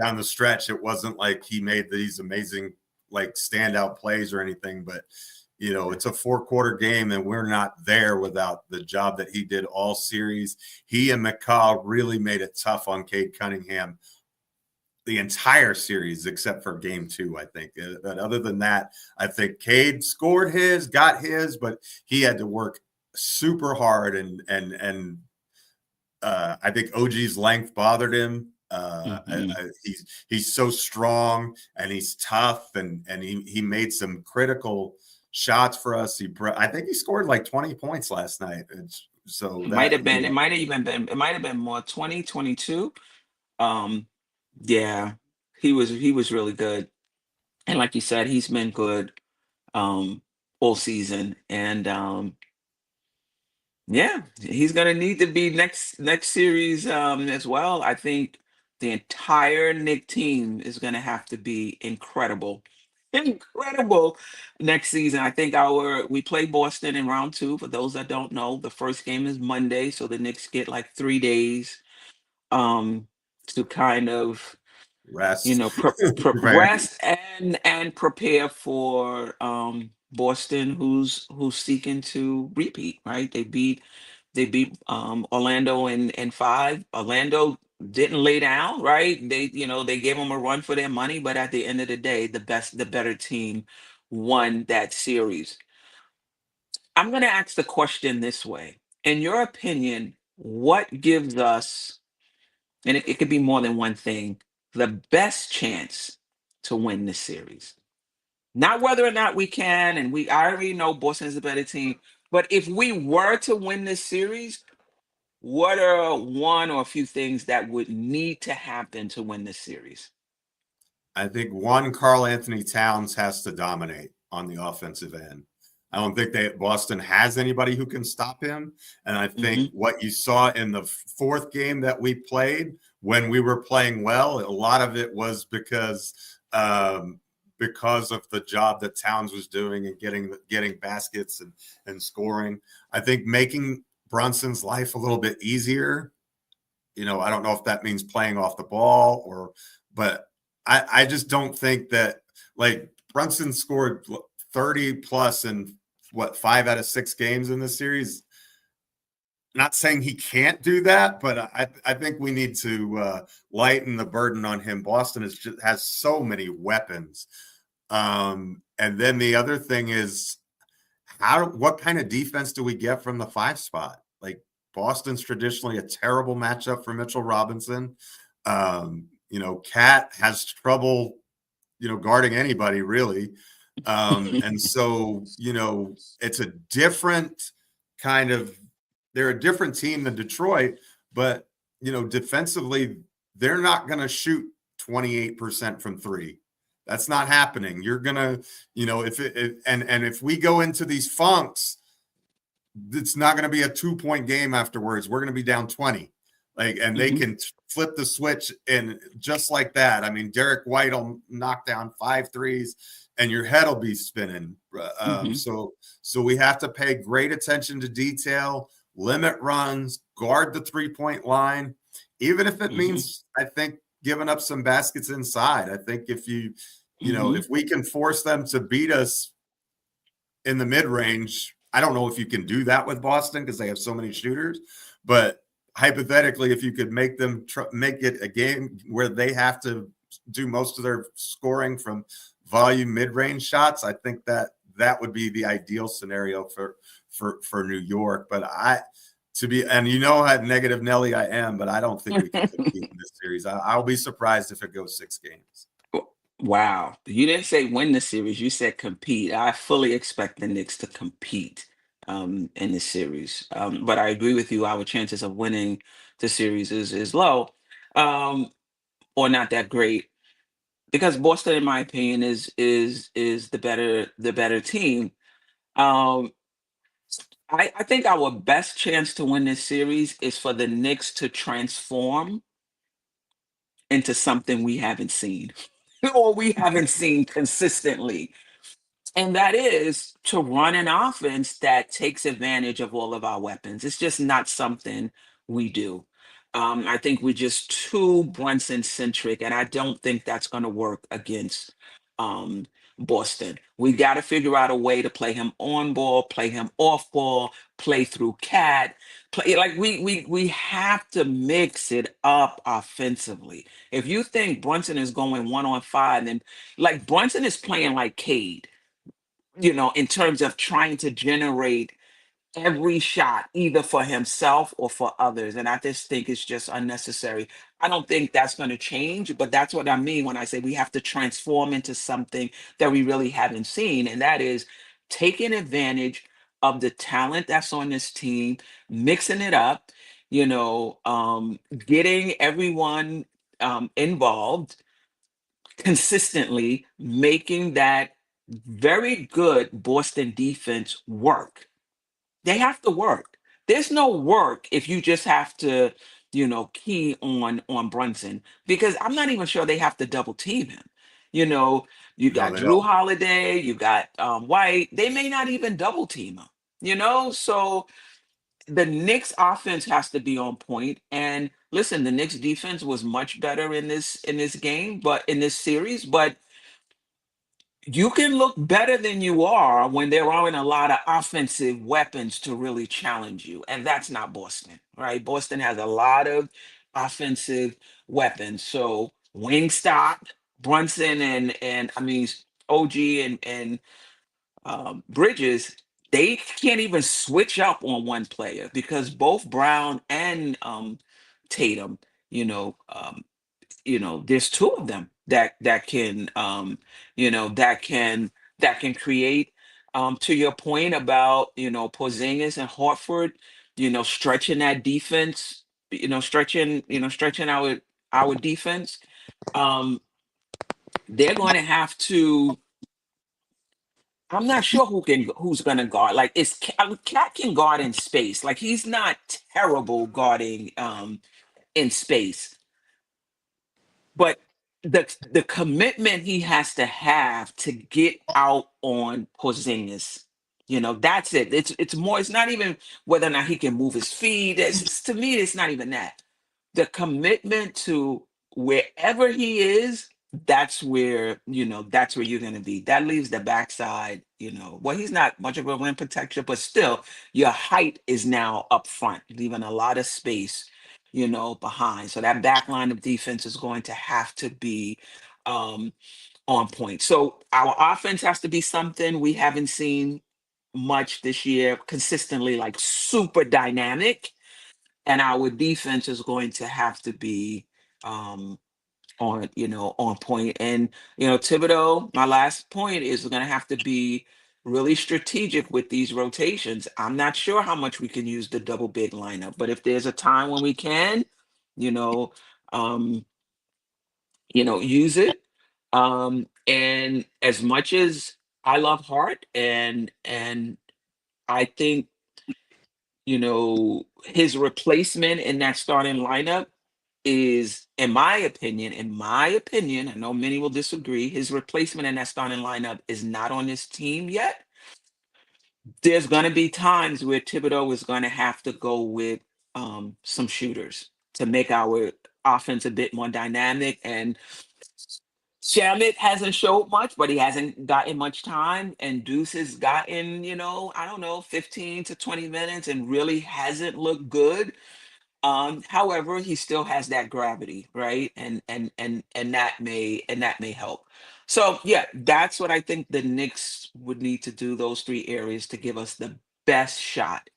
down the stretch, it wasn't like he made these amazing like standout plays or anything, but it's a 4-quarter game, and we're not there without the job that he did all series. He and Mikal really made it tough on Cade Cunningham the entire series except for game 2, I think. But other than that, I think Cade got his, but he had to work super hard, and I think OG's length bothered him. He's so strong and he's tough, and he made some critical shots for us. I think he scored like 20 points last night. So It might have been, it might have even been, it might have been more 20, 22. Yeah, he was really good. And like you said, he's been good all season. And yeah, he's gonna need to be next series as well. I think the entire Nick team is gonna have to be incredible. Incredible next season. I think we play Boston in round two. For those that don't know, the first game is Monday, so the Knicks get like 3 days to kind of rest, right. rest and prepare for Boston, who's seeking to repeat. Right? They beat Orlando in five. Orlando didn't lay down. Right? They gave them a run for their money, but at the end of the day, the better team won that series. I'm going to ask the question this way: in your opinion, what gives us, and it could be more than one thing, the best chance to win this series? Not whether or not we can, and I already know Boston is a better team, but if we were to win this series, what are one or a few things that would need to happen to win this series? I think one, Karl Anthony Towns has to dominate on the offensive end. I don't think Boston has anybody who can stop him. And I think what you saw in the fourth game that we played, when we were playing well, a lot of it was because of the job that Towns was doing and getting baskets and scoring. I think making Brunson's life a little bit easier. I don't know if that means playing off the ball but I just don't think that, like, Brunson scored 30 plus in 5 out of 6 games in this series. Not saying he can't do that, but I think we need to lighten the burden on him. Boston has so many weapons. And then the other thing is, what kind of defense do we get from the 5 spot? Like, Boston's traditionally a terrible matchup for Mitchell Robinson. Cat has trouble, guarding anybody really. And so, it's a different kind of, they're a different team than Detroit, but, defensively, they're not going to shoot 28% from 3. That's not happening. You're going to, if we go into these funks, it's not going to be a 2-point game afterwards. We're going to be down 20. And they can flip the switch, and just like that. I mean, Derek White will knock down 5 threes, and your head will be spinning. So we have to pay great attention to detail, limit runs, guard the 3-point line, even if it means, I think, giving up some baskets inside. I think if if we can force them to beat us in the mid-range, I don't know if you can do that with Boston because they have so many shooters, but hypothetically, if you could make them make it a game where they have to do most of their scoring from volume mid-range shots, I think that would be the ideal scenario for New York. But how negative Nelly I am, but I don't think we can compete in this series. I'll be surprised if it goes 6 games. Wow. You didn't say win the series. You said compete. I fully expect the Knicks to compete in this series. But I agree with you. Our chances of winning the series is low, or not that great, because Boston, in my opinion, is the better team. I think our best chance to win this series is for the Knicks to transform into something we haven't seen or we haven't seen consistently. And that is to run an offense that takes advantage of all of our weapons. It's just not something we do. I think we're just too Brunson centric, and I don't think that's going to work against um, Boston. We got to figure out a way to play him on ball, play him off ball, play through Cat. Play like we have to mix it up offensively. If you think Brunson is going 1-on-5, then like Brunson is playing like Cade, in terms of trying to generate every shot, either for himself or for others. And I just think it's just unnecessary. I don't think that's going to change, but that's what I mean when I say we have to transform into something that we really haven't seen. And that is taking advantage of the talent that's on this team, mixing it up, getting everyone involved consistently, making that very good Boston defense work. They have to work. There's no work if you just have to, key on Brunson, because I'm not even sure they have to double team him. You know, you No, got they Drew don't. Holiday, you got White. They may not even double team him. So the Knicks offense has to be on point. And listen, the Knicks defense was much better in this game, but in this series, but you can look better than you are when there aren't a lot of offensive weapons to really challenge you. And that's not Boston, right? Boston has a lot of offensive weapons. So Wingstop, Brunson, and I mean OG and Bridges, they can't even switch up on one player because both Brown and Tatum, you know, um, there's two of them that can that can create, to your point about Porzingis and Horford, stretching that defense, stretching our defense. um they're going to have to. I'm not sure who's going to guard. Like, Cat can guard in space. Like, he's not terrible guarding in space, but the commitment he has to have to get out on Porzingis, that's it. It's more. It's not even whether or not he can move his feet. To me, it's not even that. The commitment to wherever he is, that's where you're going to be. That leaves the backside. Well, he's not much of a rim protector, but still, your height is now up front, leaving a lot of space behind. So that back line of defense is going to have to be um, on point. So our offense has to be something we haven't seen much this year, consistently, like super dynamic. And our defense is going to have to be um, on point. And Thibodeau, my last point is going to have to be really strategic with these rotations. I'm not sure how much we can use the double big lineup, but if there's a time when we can, you know, um, use it. And as much as I love Hart, and I think his replacement in that starting lineup is, in my opinion, I know many will disagree, his replacement in that starting lineup is not on this team yet. There's going to be times where Thibodeau is going to have to go with some shooters to make our offense a bit more dynamic. And Shamit hasn't showed much, but he hasn't gotten much time. And Deuce has gotten, I don't know, 15 to 20 minutes and really hasn't looked good. However, he still has that gravity, right? And that may help. So yeah, that's what I think the Knicks would need to do, those three areas, to give us the best shot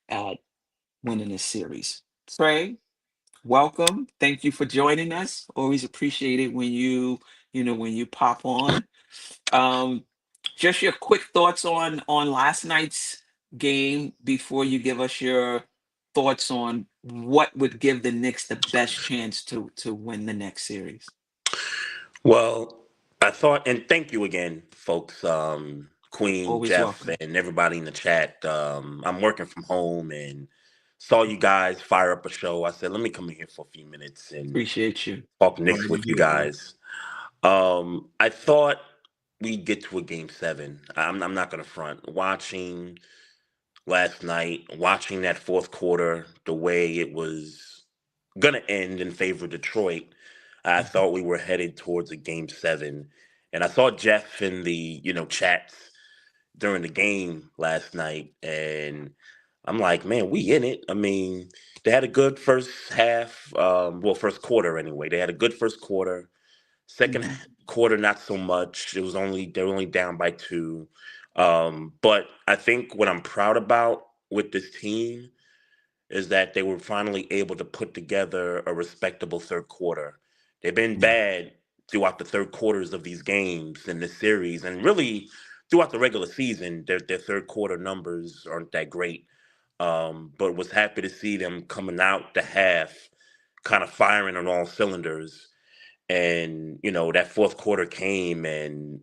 at winning this series. Trey, welcome. Thank you for joining us. Always appreciate it when you pop on. Um, just your quick thoughts on last night's game before you give us your thoughts on what would give the Knicks the best chance to win the next series. Well, I thought, and thank you again, folks, Queen, Always Jeff, welcome. and everybody in the chat. I'm working from home and saw you guys fire up a show. I said, let me come in here for a few minutes and Appreciate you. talk Glad Knicks to with be you with you. guys. I thought we'd get to a game seven. I'm not going to front. Watching last night, watching that fourth quarter, the way it was going to end in favor of Detroit, I thought we were headed towards a game seven. And I saw Jeff in the, chats during the game last night. And I'm like, man, we in it. I mean, they had a good first half, first quarter anyway. They had a good first quarter. Second Mhm. quarter, not so much. They were only down by two. But I think what I'm proud about with this team is that they were finally able to put together a respectable third quarter. They've been Yeah. bad throughout the third quarters of these games in this series, and really throughout the regular season, their third quarter numbers aren't that great. But was happy to see them coming out the half, kind of firing on all cylinders. And that fourth quarter came, and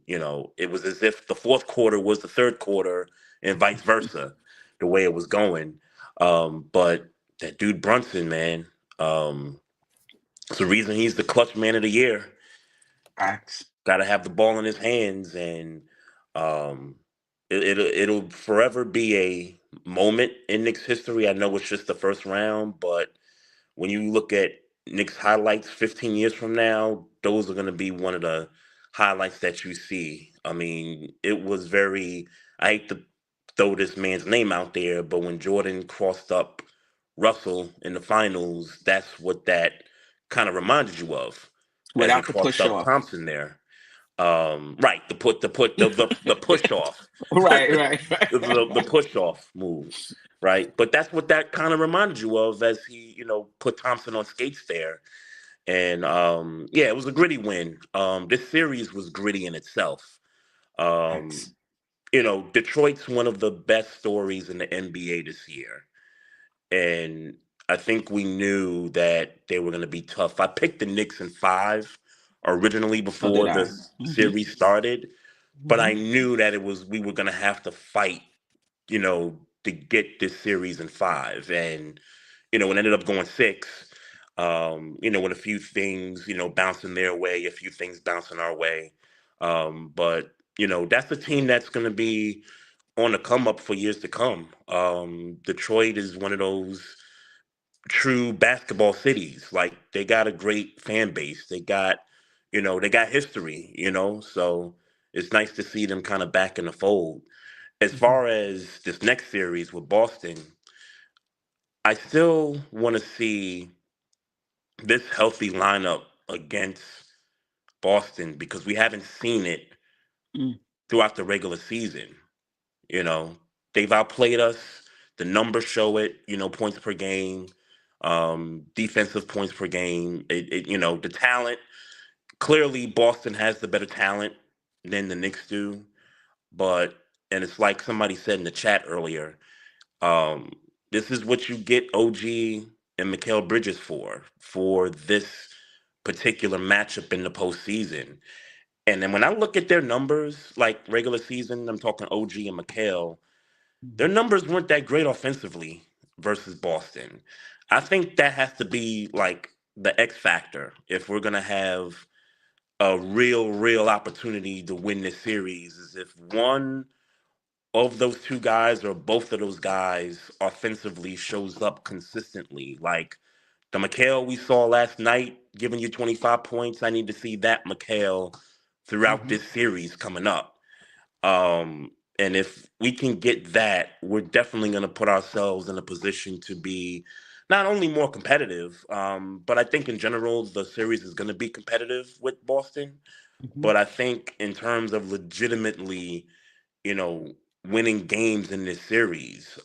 it was as if the fourth quarter was the third quarter, and vice versa, the way it was going. But that dude Brunson, man, it's the reason he's the clutch man of the year. Facts. Got to have the ball in his hands, and um, it'll forever be a moment in Knicks history. I know it's just the first round, but when you look at Knicks highlights 15 years from now, those are going to be one of the highlights that you see. I mean, it was very, I hate to throw this man's name out there, but when Jordan crossed up Russell in the finals, that's what that kind of reminded you of as he Without the crossed push up off. Thompson there. Right, the push off. Right. The push off move, right? But that's what that kind of reminded you of as he, put Thompson on skates there. And yeah, it was a gritty win. This series was gritty in itself. Um, Facts. Detroit's one of the best stories in the NBA this year. And I think we knew that they were going to be tough. I picked the Knicks in 5 originally So did before I. the series started, but I knew that we were going to have to fight, to get this series in 5. And, it ended up going 6, with a few things, bouncing their way, a few things bouncing our way. But, that's a team that's going to be on the come up for years to come. Detroit is one of those true basketball cities. Like they got a great fan base. They got history, so it's nice to see them kind of back in the fold. As far as this next series with Boston, I still want to see this healthy lineup against Boston because we haven't seen it Mm. throughout the regular season. You know, they've outplayed us. The numbers show it. Points per game, defensive points per game. The talent. Clearly, Boston has the better talent than the Knicks do. And it's like somebody said in the chat earlier. Um, this is what you get OG and Mikal Bridges for this particular matchup in the postseason. And then when I look at their numbers, like regular season, I'm talking OG and Mikal, their numbers weren't that great offensively versus Boston. I think that has to be like the X factor if we're gonna have a real opportunity to win this series. Is if one of those two guys or both of those guys offensively shows up consistently. Like the Mikal we saw last night, giving you 25 points. I need to see that Mikal throughout this series coming up. And if we can get that, we're definitely going to put ourselves in a position to be not only more competitive, but I think in general the series is going to be competitive with Boston. But I think in terms of legitimately, winning games in this series,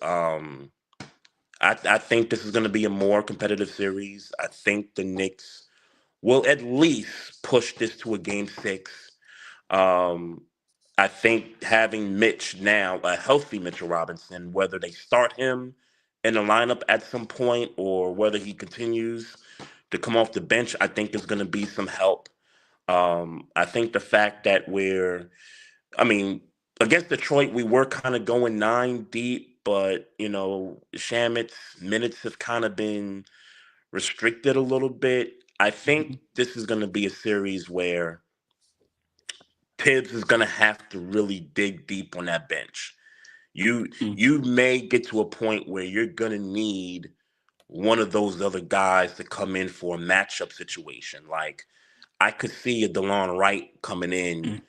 I think this is going to be a more competitive series. I think the Knicks will at least push this to a game 6. Um, I think having Mitch now, a healthy Mitchell Robinson, whether they start him in the lineup at some point or whether he continues to come off the bench, I think is going to be some help. I think the fact that against Detroit, we were kind of going 9 deep, but, Shamit's minutes have kind of been restricted a little bit. I think this is going to be a series where Tibbs is going to have to really dig deep on that bench. You may get to a point where you're going to need one of those other guys to come in for a matchup situation. Like I could see a DeLon Wright coming in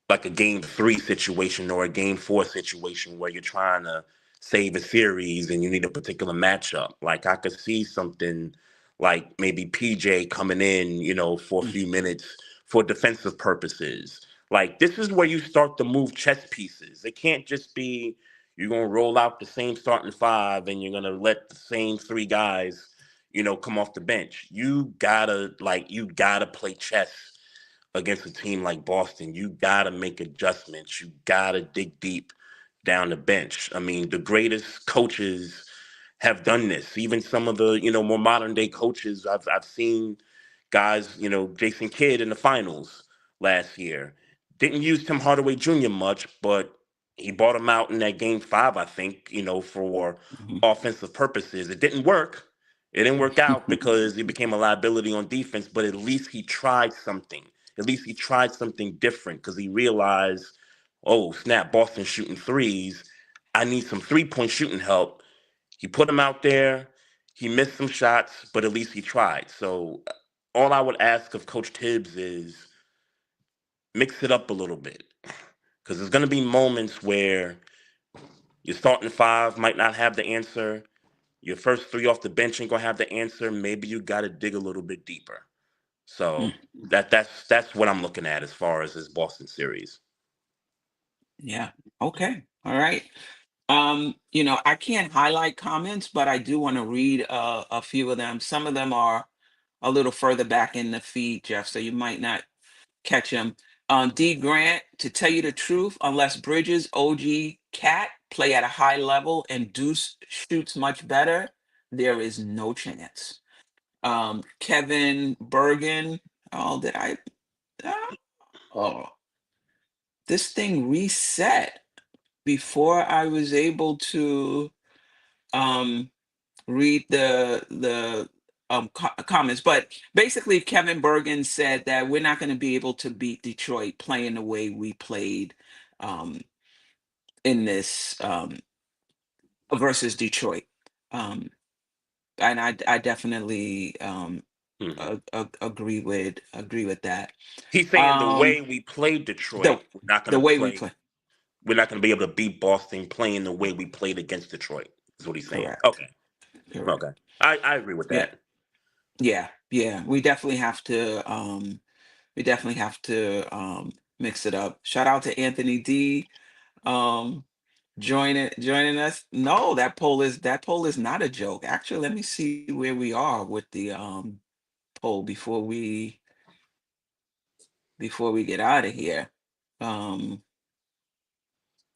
like a game 3 situation or a game 4 situation where you're trying to save a series and you need a particular matchup. Like I could see something like maybe PJ coming in, for a few minutes for defensive purposes. Like this is where you start to move chess pieces. It can't just be, You're going to roll out the same starting five, and you're going to let the same three guys, come off the bench. You gotta play chess against a team like Boston. You gotta make adjustments. You gotta dig deep down the bench. I mean, the greatest coaches have done this. Even some of the more modern day coaches, I've seen guys, Jason Kidd in the finals last year. Didn't use Tim Hardaway Jr. much, but he bought him out in that game 5, I think, for offensive purposes. It didn't work. It didn't work out because he became a liability on defense, but at least he tried something. At least he tried something different because he realized, oh, snap, Boston shooting threes. I need some three-point shooting help. He put him out there. He missed some shots, but at least he tried. So all I would ask of Coach Tibbs is mix it up a little bit, because there's going to be moments where your starting five might not have the answer. Your first three off the bench ain't going to have the answer. Maybe you got to dig a little bit deeper. So that's what I'm looking at as far as this Boston series. Yeah. Okay. All right. I can't highlight comments, but I do want to read a few of them. Some of them are a little further back in the feed, Geoff, so you might not catch them. D. Grant, to tell you the truth, unless Bridges, OG, Cat play at a high level and Deuce shoots much better, there is no chance. Kevin Bergen, this thing reset before I was able to read the comments. But basically, Kevin Bergen said that we're not going to be able to beat Detroit playing the way we played in this versus Detroit. And I definitely agree with that. He's saying the way we played Detroit, we're not going to play. We're not going to be able to beat Boston playing the way we played against Detroit. Is what he's saying. Correct. Okay. Correct. Okay. I agree with that. Yeah. We definitely have to mix it up. Shout out to Anthony D. Joining us. No, that poll is not a joke. Actually, let me see where we are with the poll before we get out of here.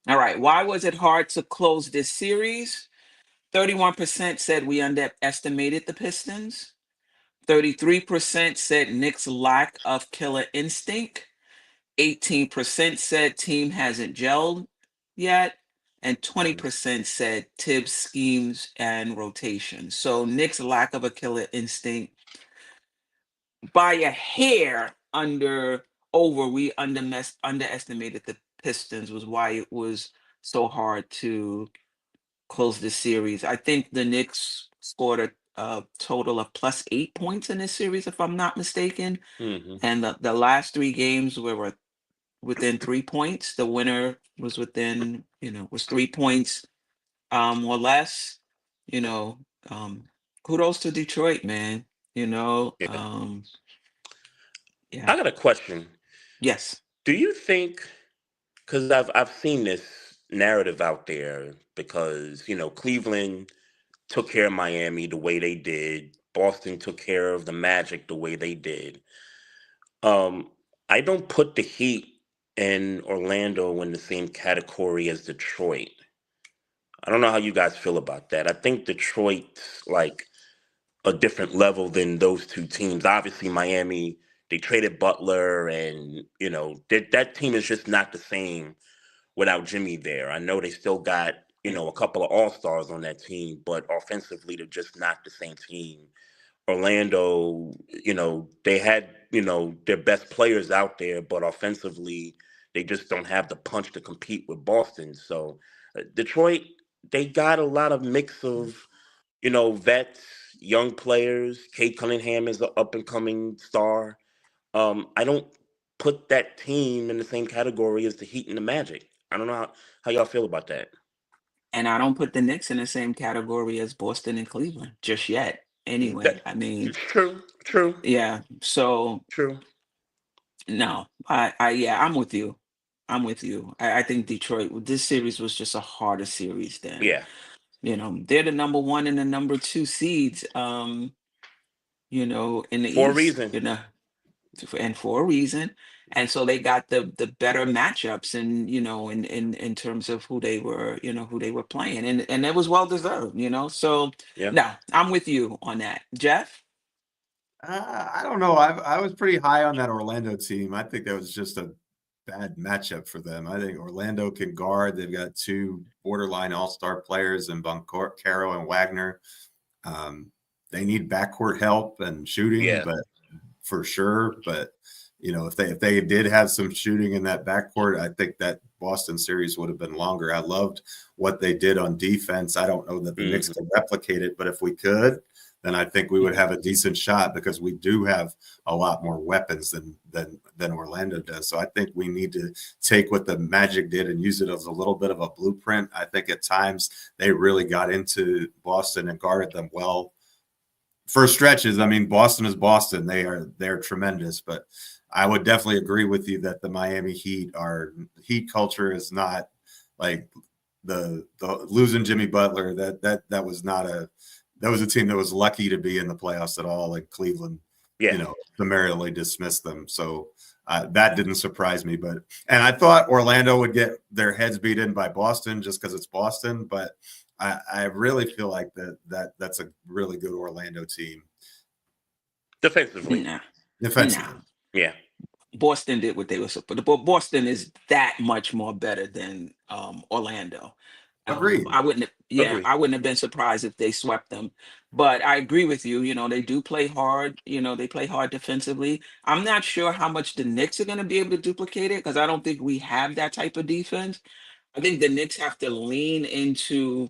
All right. Why was it hard to close this series? 31% said we underestimated the Pistons. 33% said Knicks' lack of killer instinct. 18% said team hasn't gelled yet. And 20% said Tibbs schemes and rotation. So Knicks' lack of a killer instinct by a hair we underestimated the Pistons was why it was so hard to close the series. I think the Knicks scored a total of +8 points in this series, if I'm not mistaken. And the last 3 games were within 3 points. The winner was within, was 3 points or less. Kudos to Detroit, man. Yeah. I got a question. Yes. Do you think, because I've seen this narrative out there, because Cleveland took care of Miami the way they did, Boston took care of the Magic the way they did. I don't put the Heat and Orlando in the same category as Detroit. I don't know how you guys feel about that. I think Detroit's like a different level than those two teams. Obviously, Miami, they traded Butler, and that team is just not the same without Jimmy there. I know they still got a couple of all-stars on that team, but offensively, they're just not the same team. Orlando, they had their best players out there, but offensively, they just don't have the punch to compete with Boston. So Detroit, they got a lot of mix of vets, young players. Kate Cunningham is an up-and-coming star. I don't put that team in the same category as the Heat and the Magic. I don't know how y'all feel about that. And I don't put the Knicks in the same category as Boston and Cleveland just yet. Anyway, I mean, true. Yeah. So True. no, I'm with you. I'm with you. I think Detroit, this series was just a harder series than, Yeah, they're the number one and the number two seeds, in the for a East, reason. and for a reason. And so they got the better matchups and, in terms of who they were playing. And it was well deserved, So Yeah. no, I'm with you on that. Jeff? I don't know. I was pretty high on that Orlando team. I think that was just a bad matchup for them. I think Orlando can guard. They've got two borderline all-star players in Caro and Wagner. They need backcourt help and shooting, Yeah. but for sure. But if they did have some shooting in that backcourt, I think that Boston series would have been longer. I loved what they did on defense. I don't know that the Knicks can replicate it, but if we could, then I think we would have a decent shot because we do have a lot more weapons than Orlando does. So I think we need to take what the Magic did and use it as a little bit of a blueprint. I think at times they really got into Boston and guarded them well. For stretches, I mean, Boston is Boston. They're tremendous, but I would definitely agree with you that the Miami Heat, our Heat culture is not like the losing Jimmy Butler. That was not that was a team that was lucky to be in the playoffs at all. Like Cleveland, summarily dismissed them. So that didn't surprise me. And I thought Orlando would get their heads beat in by Boston just because it's Boston, but I really feel like that's a really good Orlando team. Defensively. Nah. Defensively. Yeah. Boston did what they were supposed to. But Boston is that much more better than Orlando. Agreed. I wouldn't have been surprised if they swept them. But I agree with you. They do play hard. They play hard defensively. I'm not sure how much the Knicks are going to be able to duplicate it because I don't think we have that type of defense. I think the Knicks have to lean into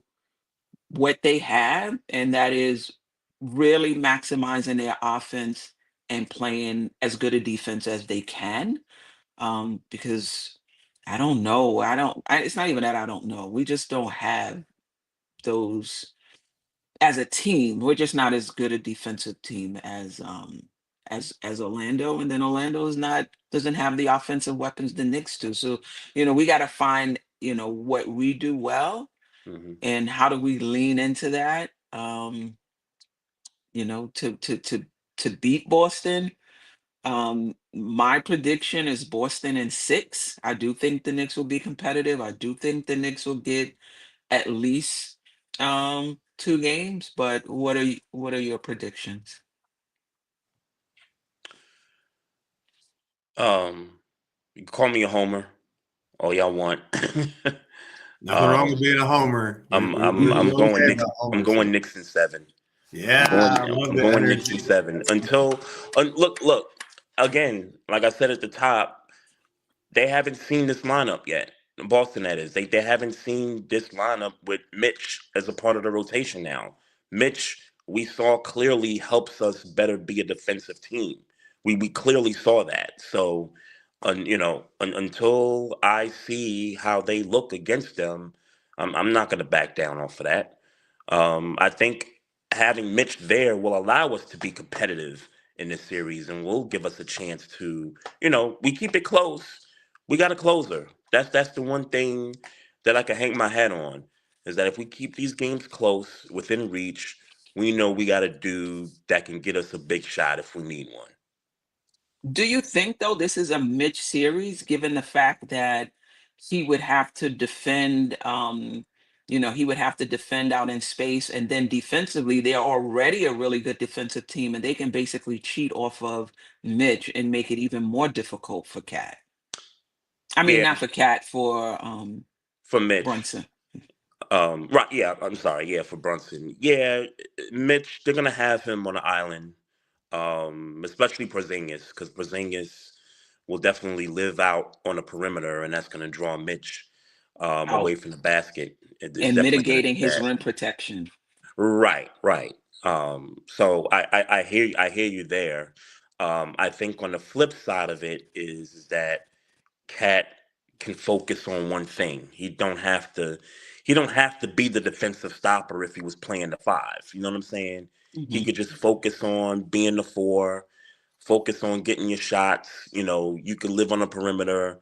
what they have, and that is really maximizing their offense and playing as good a defense as they can. Because I don't know. It's not even that I don't know. We just don't have those as a team. We're just not as good a defensive team as Orlando, and then Orlando doesn't have the offensive weapons the Knicks do. So we got to find what we do well, and how do we lean into that. To beat Boston. My prediction is Boston in 6. I do think the Knicks will be competitive. I do think the Knicks will get at least 2 games. But what are your predictions? You can call me a homer all y'all want. Nothing wrong with being a homer. I'm going Knicks. I'm going Knicks in 7. Yeah, I'm going Knicks in 7 until look again. Like I said at the top, they haven't seen this lineup yet. Boston, that is. They haven't seen this lineup with Mitch as a part of the rotation now. Mitch, we saw clearly helps us better be a defensive team. We clearly saw that. So, until I see how they look against them, I'm not going to back down off of that. I think having Mitch there will allow us to be competitive in this series and will give us a chance to, we keep it close. We got a closer. That's the one thing that I can hang my hat on, is that if we keep these games close, within reach, we know we got a dude that can get us a big shot if we need one. Do you think, though, this is a Mitch series, given the fact that he would have to defend, he would have to defend out in space, and then defensively, they're already a really good defensive team, and they can basically cheat off of Mitch and make it even more difficult for Cat. I mean, not for Cat, for Mitch. Brunson. Right, yeah, I'm sorry, yeah, for Brunson. Yeah, Mitch, they're going to have him on an island. Especially Porzingis, because Porzingis will definitely live out on the perimeter, and that's going to draw Mitch away from the basket. And mitigating his rim protection. Right. So I hear you there. I think on the flip side of it is that Cat can focus on one thing. He don't have to be the defensive stopper if he was playing the 5. You know what I'm saying? Mm-hmm. He could just focus on being the 4, focus on getting your shots. You could live on the perimeter,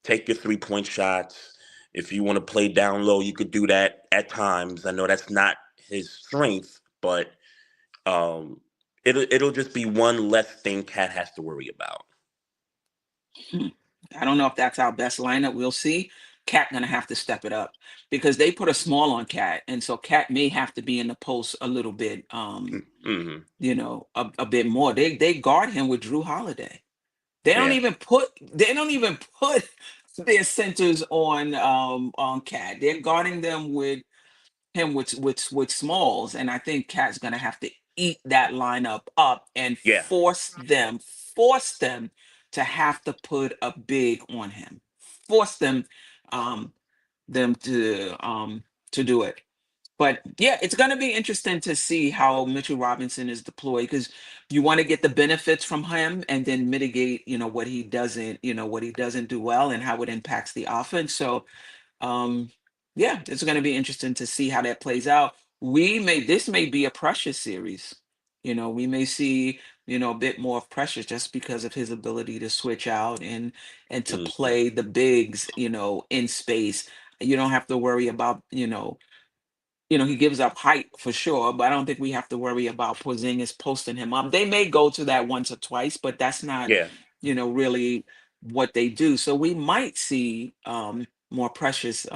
take your 3-point shots. If you want to play down low, you could do that at times. I know that's not his strength, but it'll just be one less thing Cat has to worry about. I don't know if that's our best lineup. We'll see. Cat gonna have to step it up because they put a small on Cat, and so Cat may have to be in the post a little bit. You know, a bit more. They guard him with Drew Holiday. They don't Yeah. even put their centers on Cat. They're guarding them with him with smalls, and I think Cat's gonna have to eat that lineup up and Yeah. force them to have to put a big on him. Force um them to do it. But yeah, it's going to be interesting to see how Mitchell Robinson is deployed because you want to get the benefits from him and then mitigate, what he doesn't do well and how it impacts the offense. So, yeah, it's going to be interesting to see how that plays out. This may be a Precious series. We may see, a bit more of Precious just because of his ability to switch out and to play the bigs, in space. You don't have to worry about, he gives up height for sure, but I don't think we have to worry about Porzingis posting him up. They may go to that once or twice, but that's not, Yeah. really what they do. So we might see more Precious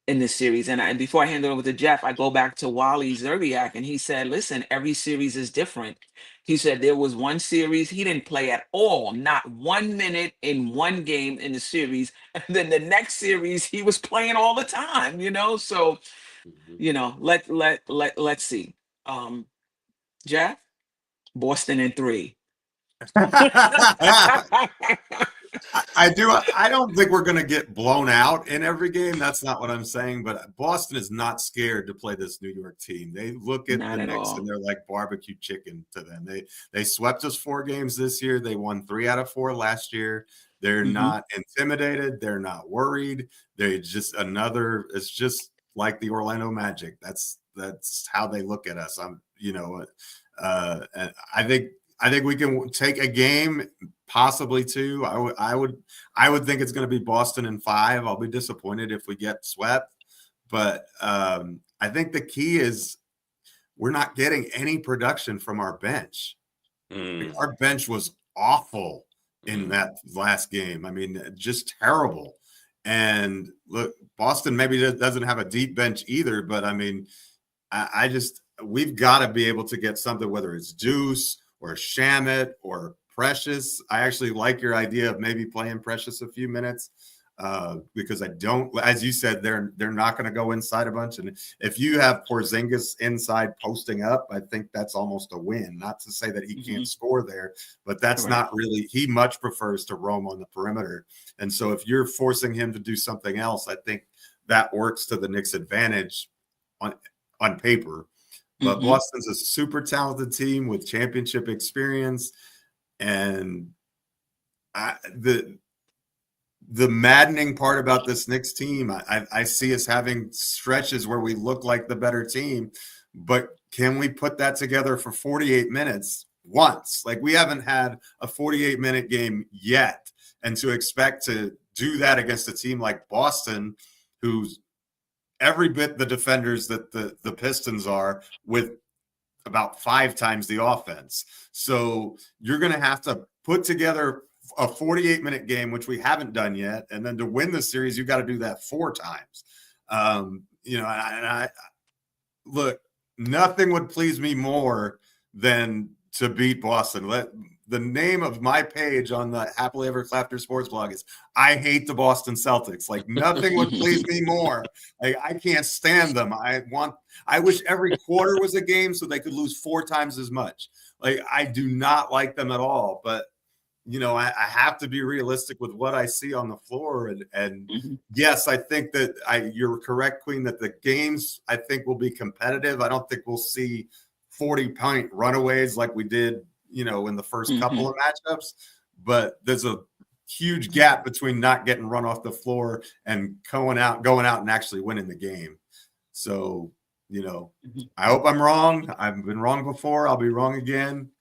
in this series. And before I hand it over to Jeff, I go back to Wally Zerbiak, and he said, listen, every series is different. He said there was one series he didn't play at all, not 1 minute in one game in the series. And then the next series he was playing all the time, So, let's see. Jeff, Boston in 3. I do. I don't think we're going to get blown out in every game. That's not what I'm saying. But Boston is not scared to play this New York team. They look at Not the at Knicks all. and they're like barbecue chicken to them. They swept us 4 games this year. They won 3 out of 4 last year. They're not intimidated. They're not worried. They're just it's just like the Orlando Magic. That's how they look at us. And I think we can take a game, possibly 2. I would think it's going to be Boston in 5. I'll be disappointed if we get swept, but I think the key is we're not getting any production from our bench. Our bench was awful in that last game. I mean, just terrible. And look, Boston maybe doesn't have a deep bench either, but I mean, we've got to be able to get something, whether it's Deuce or Shamet or Precious. I actually like your idea of maybe playing Precious a few minutes because I don't, as you said, they're not going to go inside a bunch. And if you have Porzingis inside posting up, I think that's almost a win. Not to say that he can't score there, but that's not really, he much prefers to roam on the perimeter. And so if you're forcing him to do something else, I think that works to the Knicks' advantage on paper. But Boston's a super talented team with championship experience. And the maddening part about this Knicks team, I see us having stretches where we look like the better team, but can we put that together for 48 minutes once? Like, we haven't had a 48-minute game yet. And to expect to do that against a team like Boston, who's every bit the defenders that the Pistons are, with about 5 times the offense. So you're going to have to put together a 48-minute game, which we haven't done yet. And then to win the series, you got to do that 4 times. I look, nothing would please me more than to beat Boston. The name of my page on the Happily Ever Clapter Sports blog is I hate the Boston Celtics. Like, nothing would please me more. Like, I can't stand them. I wish every quarter was a game so they could lose 4 times as much. Like, I do not like them at all. But, I have to be realistic with what I see on the floor. And yes, I think that you're correct, Queen, that the games, I think, will be competitive. I don't think we'll see 40-point runaways like we did, in the first couple of matchups, but there's a huge gap between not getting run off the floor and going out and actually winning the game. So, I hope I'm wrong. I've been wrong before. I'll be wrong again.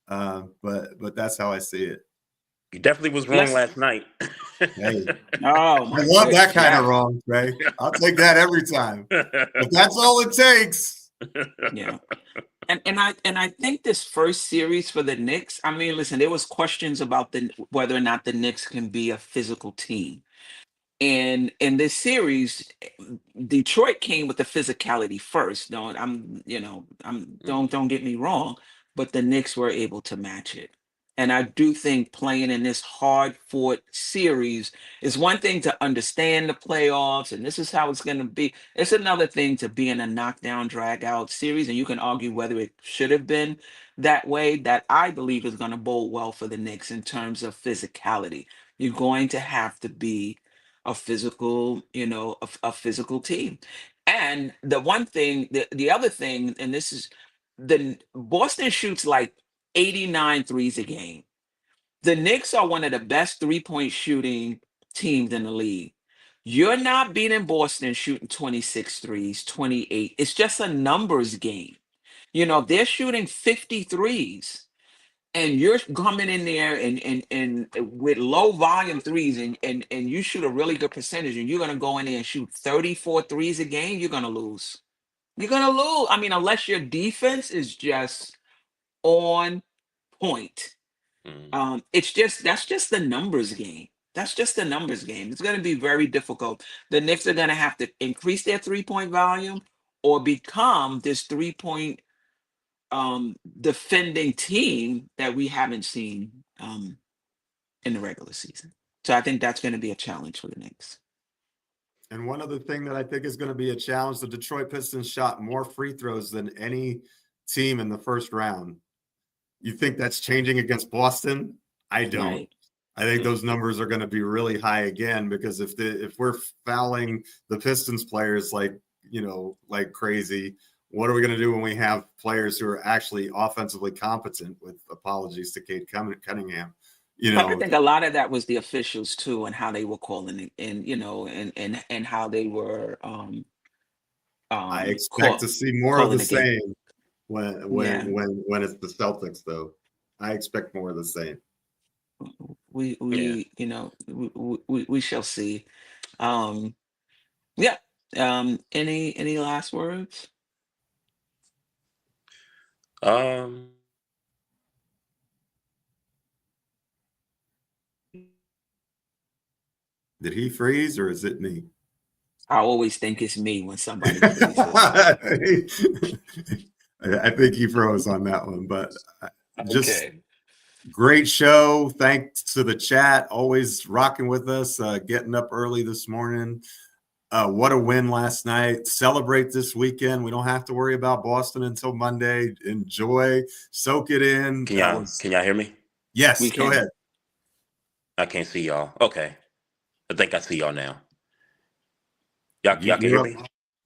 But that's how I see it. You definitely was wrong last night. Hey, Oh I my love goodness. that kind of wrong, Trey. I'll take that every time. If that's all it takes. Yeah. And I think this first series for the Knicks, I mean, listen, there was questions about whether or not the Knicks can be a physical team. And in this series, Detroit came with the physicality first. Don't get me wrong, but the Knicks were able to match it. And I do think playing in this hard-fought series is one thing to understand the playoffs, and this is how it's going to be. It's another thing to be in a knockdown, drag-out series, and you can argue whether it should have been that way. That I believe is going to bode well for the Knicks in terms of physicality. You're going to have to be a physical, a physical team. And the other thing, and this is the Boston shoots like 89 threes a game. The Knicks are one of the best three-point shooting teams in the league. You're not beating Boston shooting 26 threes, 28. It's just a numbers game. They're shooting 53s and you're coming in there and with low volume threes and you shoot a really good percentage and you're going to go in there and shoot 34 threes a game, you're going to lose. You're going to lose. I mean, unless your defense is just on point. That's just the numbers game. That's just the numbers game. It's going to be very difficult. The Knicks are going to have to increase their 3-point volume or become this 3-point defending team that we haven't seen in the regular season. So I think that's going to be a challenge for the Knicks. And one other thing that I think is going to be a challenge, the Detroit Pistons shot more free throws than any team in the first round. You think that's changing against Boston? I don't. Right. I think those numbers are going to be really high again, because if we're fouling the Pistons players like crazy, what are we going to do when we have players who are actually offensively competent, with apologies to Kate Cunningham? I think a lot of that was the officials too, and how they were calling it, and how they were. I expect to see more of the same when it's the Celtics, though. I expect more of the same. We shall see. Any last words? Did he freeze or is it me? I always think it's me when somebody freezes. I think he froze on that one, but just great show. Thanks to the chat, always rocking with us, getting up early this morning. What a win last night. Celebrate this weekend. We don't have to worry about Boston until Monday. Enjoy, soak it in. Can y'all hear me? Yes, go ahead. I can't see y'all. Okay. I think I see y'all now. Y'all can hear me?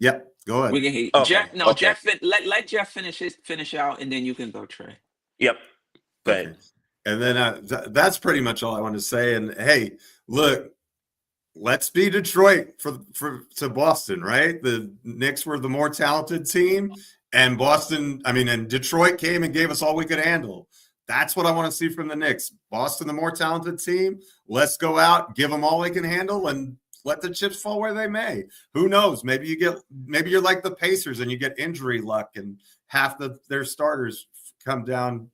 Yep, go ahead. We can hear you. Okay. Jeff, let Jeff finish out, and then you can go, Trey. Yep. Go ahead. And then that's pretty much all I want to say. And hey, look, let's be Detroit to Boston, right? The Knicks were the more talented team, and Detroit came and gave us all we could handle. That's what I want to see from the Knicks. Boston, the more talented team. Let's go out, give them all they can handle, and let the chips fall where they may. Who knows? Maybe you're like the Pacers and you get injury luck and half their starters come down,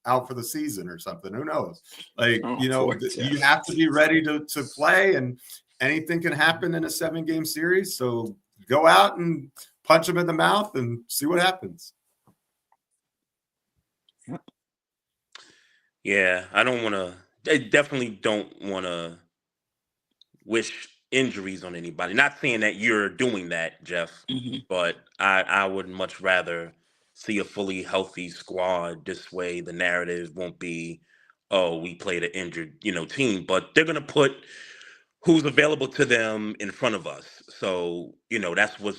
out for the season or something. Who knows? You have to be ready to play, and anything can happen in a 7-game series. So go out and punch them in the mouth and see what happens. Yeah, I definitely don't want to wish injuries on anybody. Not saying that you're doing that, Jeff, but I would much rather see a fully healthy squad. This way the narrative won't be, oh, we played an injured, team, but they're going to put who's available to them in front of us. So, that's what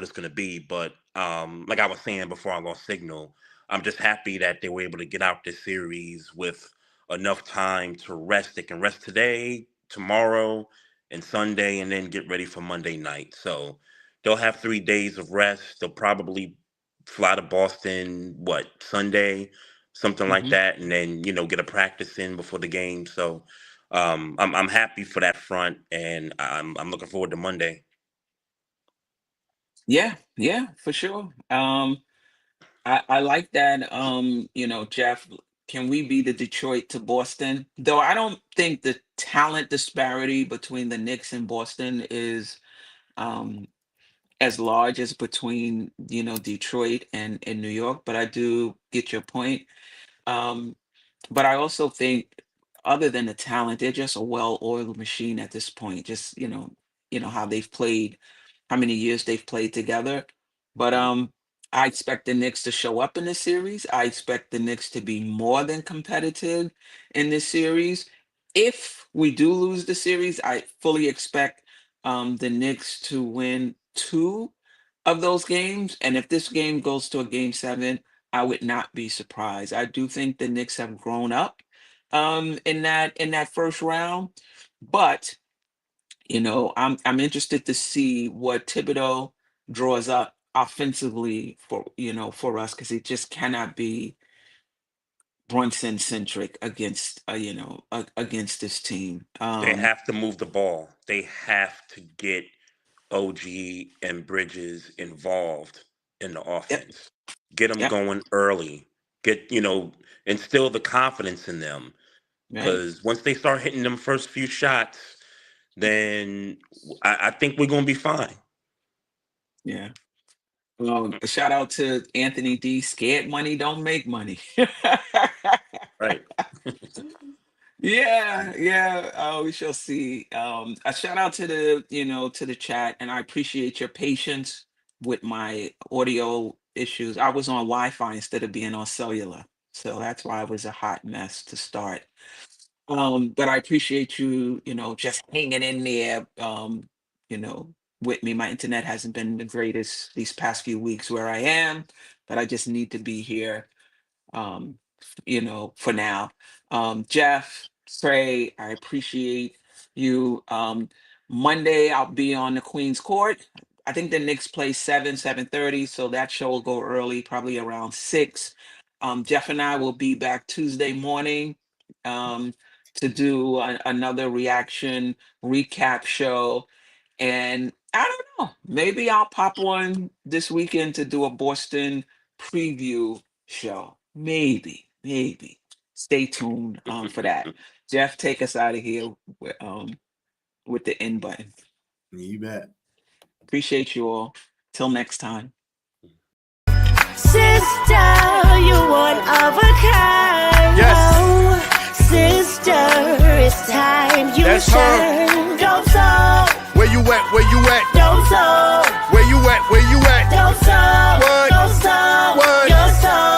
it's going to be. But like I was saying before I lost signal, I'm just happy that they were able to get out this series with enough time to rest. They can rest today, tomorrow, and Sunday, and then get ready for Monday night. So they'll have 3 days of rest. They'll probably fly to Boston, Sunday, something like that, and then, get a practice in before the game. So I'm happy for that front, and I'm looking forward to Monday. Yeah, for sure. I like that. Jeff, can we be the Detroit to Boston? Though I don't think the talent disparity between the Knicks and Boston is um, as large as between Detroit and New York. But I do get your point. Um, but I also think, other than the talent, they're just a well-oiled machine at this point. Just how they've played, how many years they've played together. But I expect the Knicks to show up in this series. I expect the Knicks to be more than competitive in this series. If we do lose the series, I fully expect the Knicks to win two of those games. And if this game goes to a game seven, I would not be surprised. I do think the Knicks have grown up in that first round, but I'm interested to see what Thibodeau draws up offensively for us, because it just cannot be Brunson centric against this team. They have to move the ball. They have to get OG and Bridges involved in the Yep, offense. Get them yep, going early. Instill the confidence in them. right, Because once they start hitting them first few shots, then I think we're gonna be fine. yeah. Shout out to Anthony D. Scared money don't make money. Right. Yeah, yeah. We shall see. A shout out to the chat, and I appreciate your patience with my audio issues. I was on Wi-Fi instead of being on cellular, so that's why it was a hot mess to start. But I appreciate you, just hanging in there, you know, with me. My internet hasn't been the greatest these past few weeks where I am, but I just need to be here for now. Jeff, Trey, I appreciate you. Monday I'll be on the Queen's Court. I think the Knicks play 7:30, so that show will go early, probably around 6. Jeff and I will be back Tuesday morning um, to do another reaction recap show. And I don't know, maybe I'll pop on this weekend to do a Boston preview show. Maybe. Stay tuned for that. Jeff, take us out of here with the end button. You bet. Appreciate you all. Till next time. Sister, you one of a kind. Yes. Oh, sister, it's time you That's her. shine. Don't so, Where you at? Where you at? don't so, Where you at? Where you at? don't so, What? don't so, What? you're so.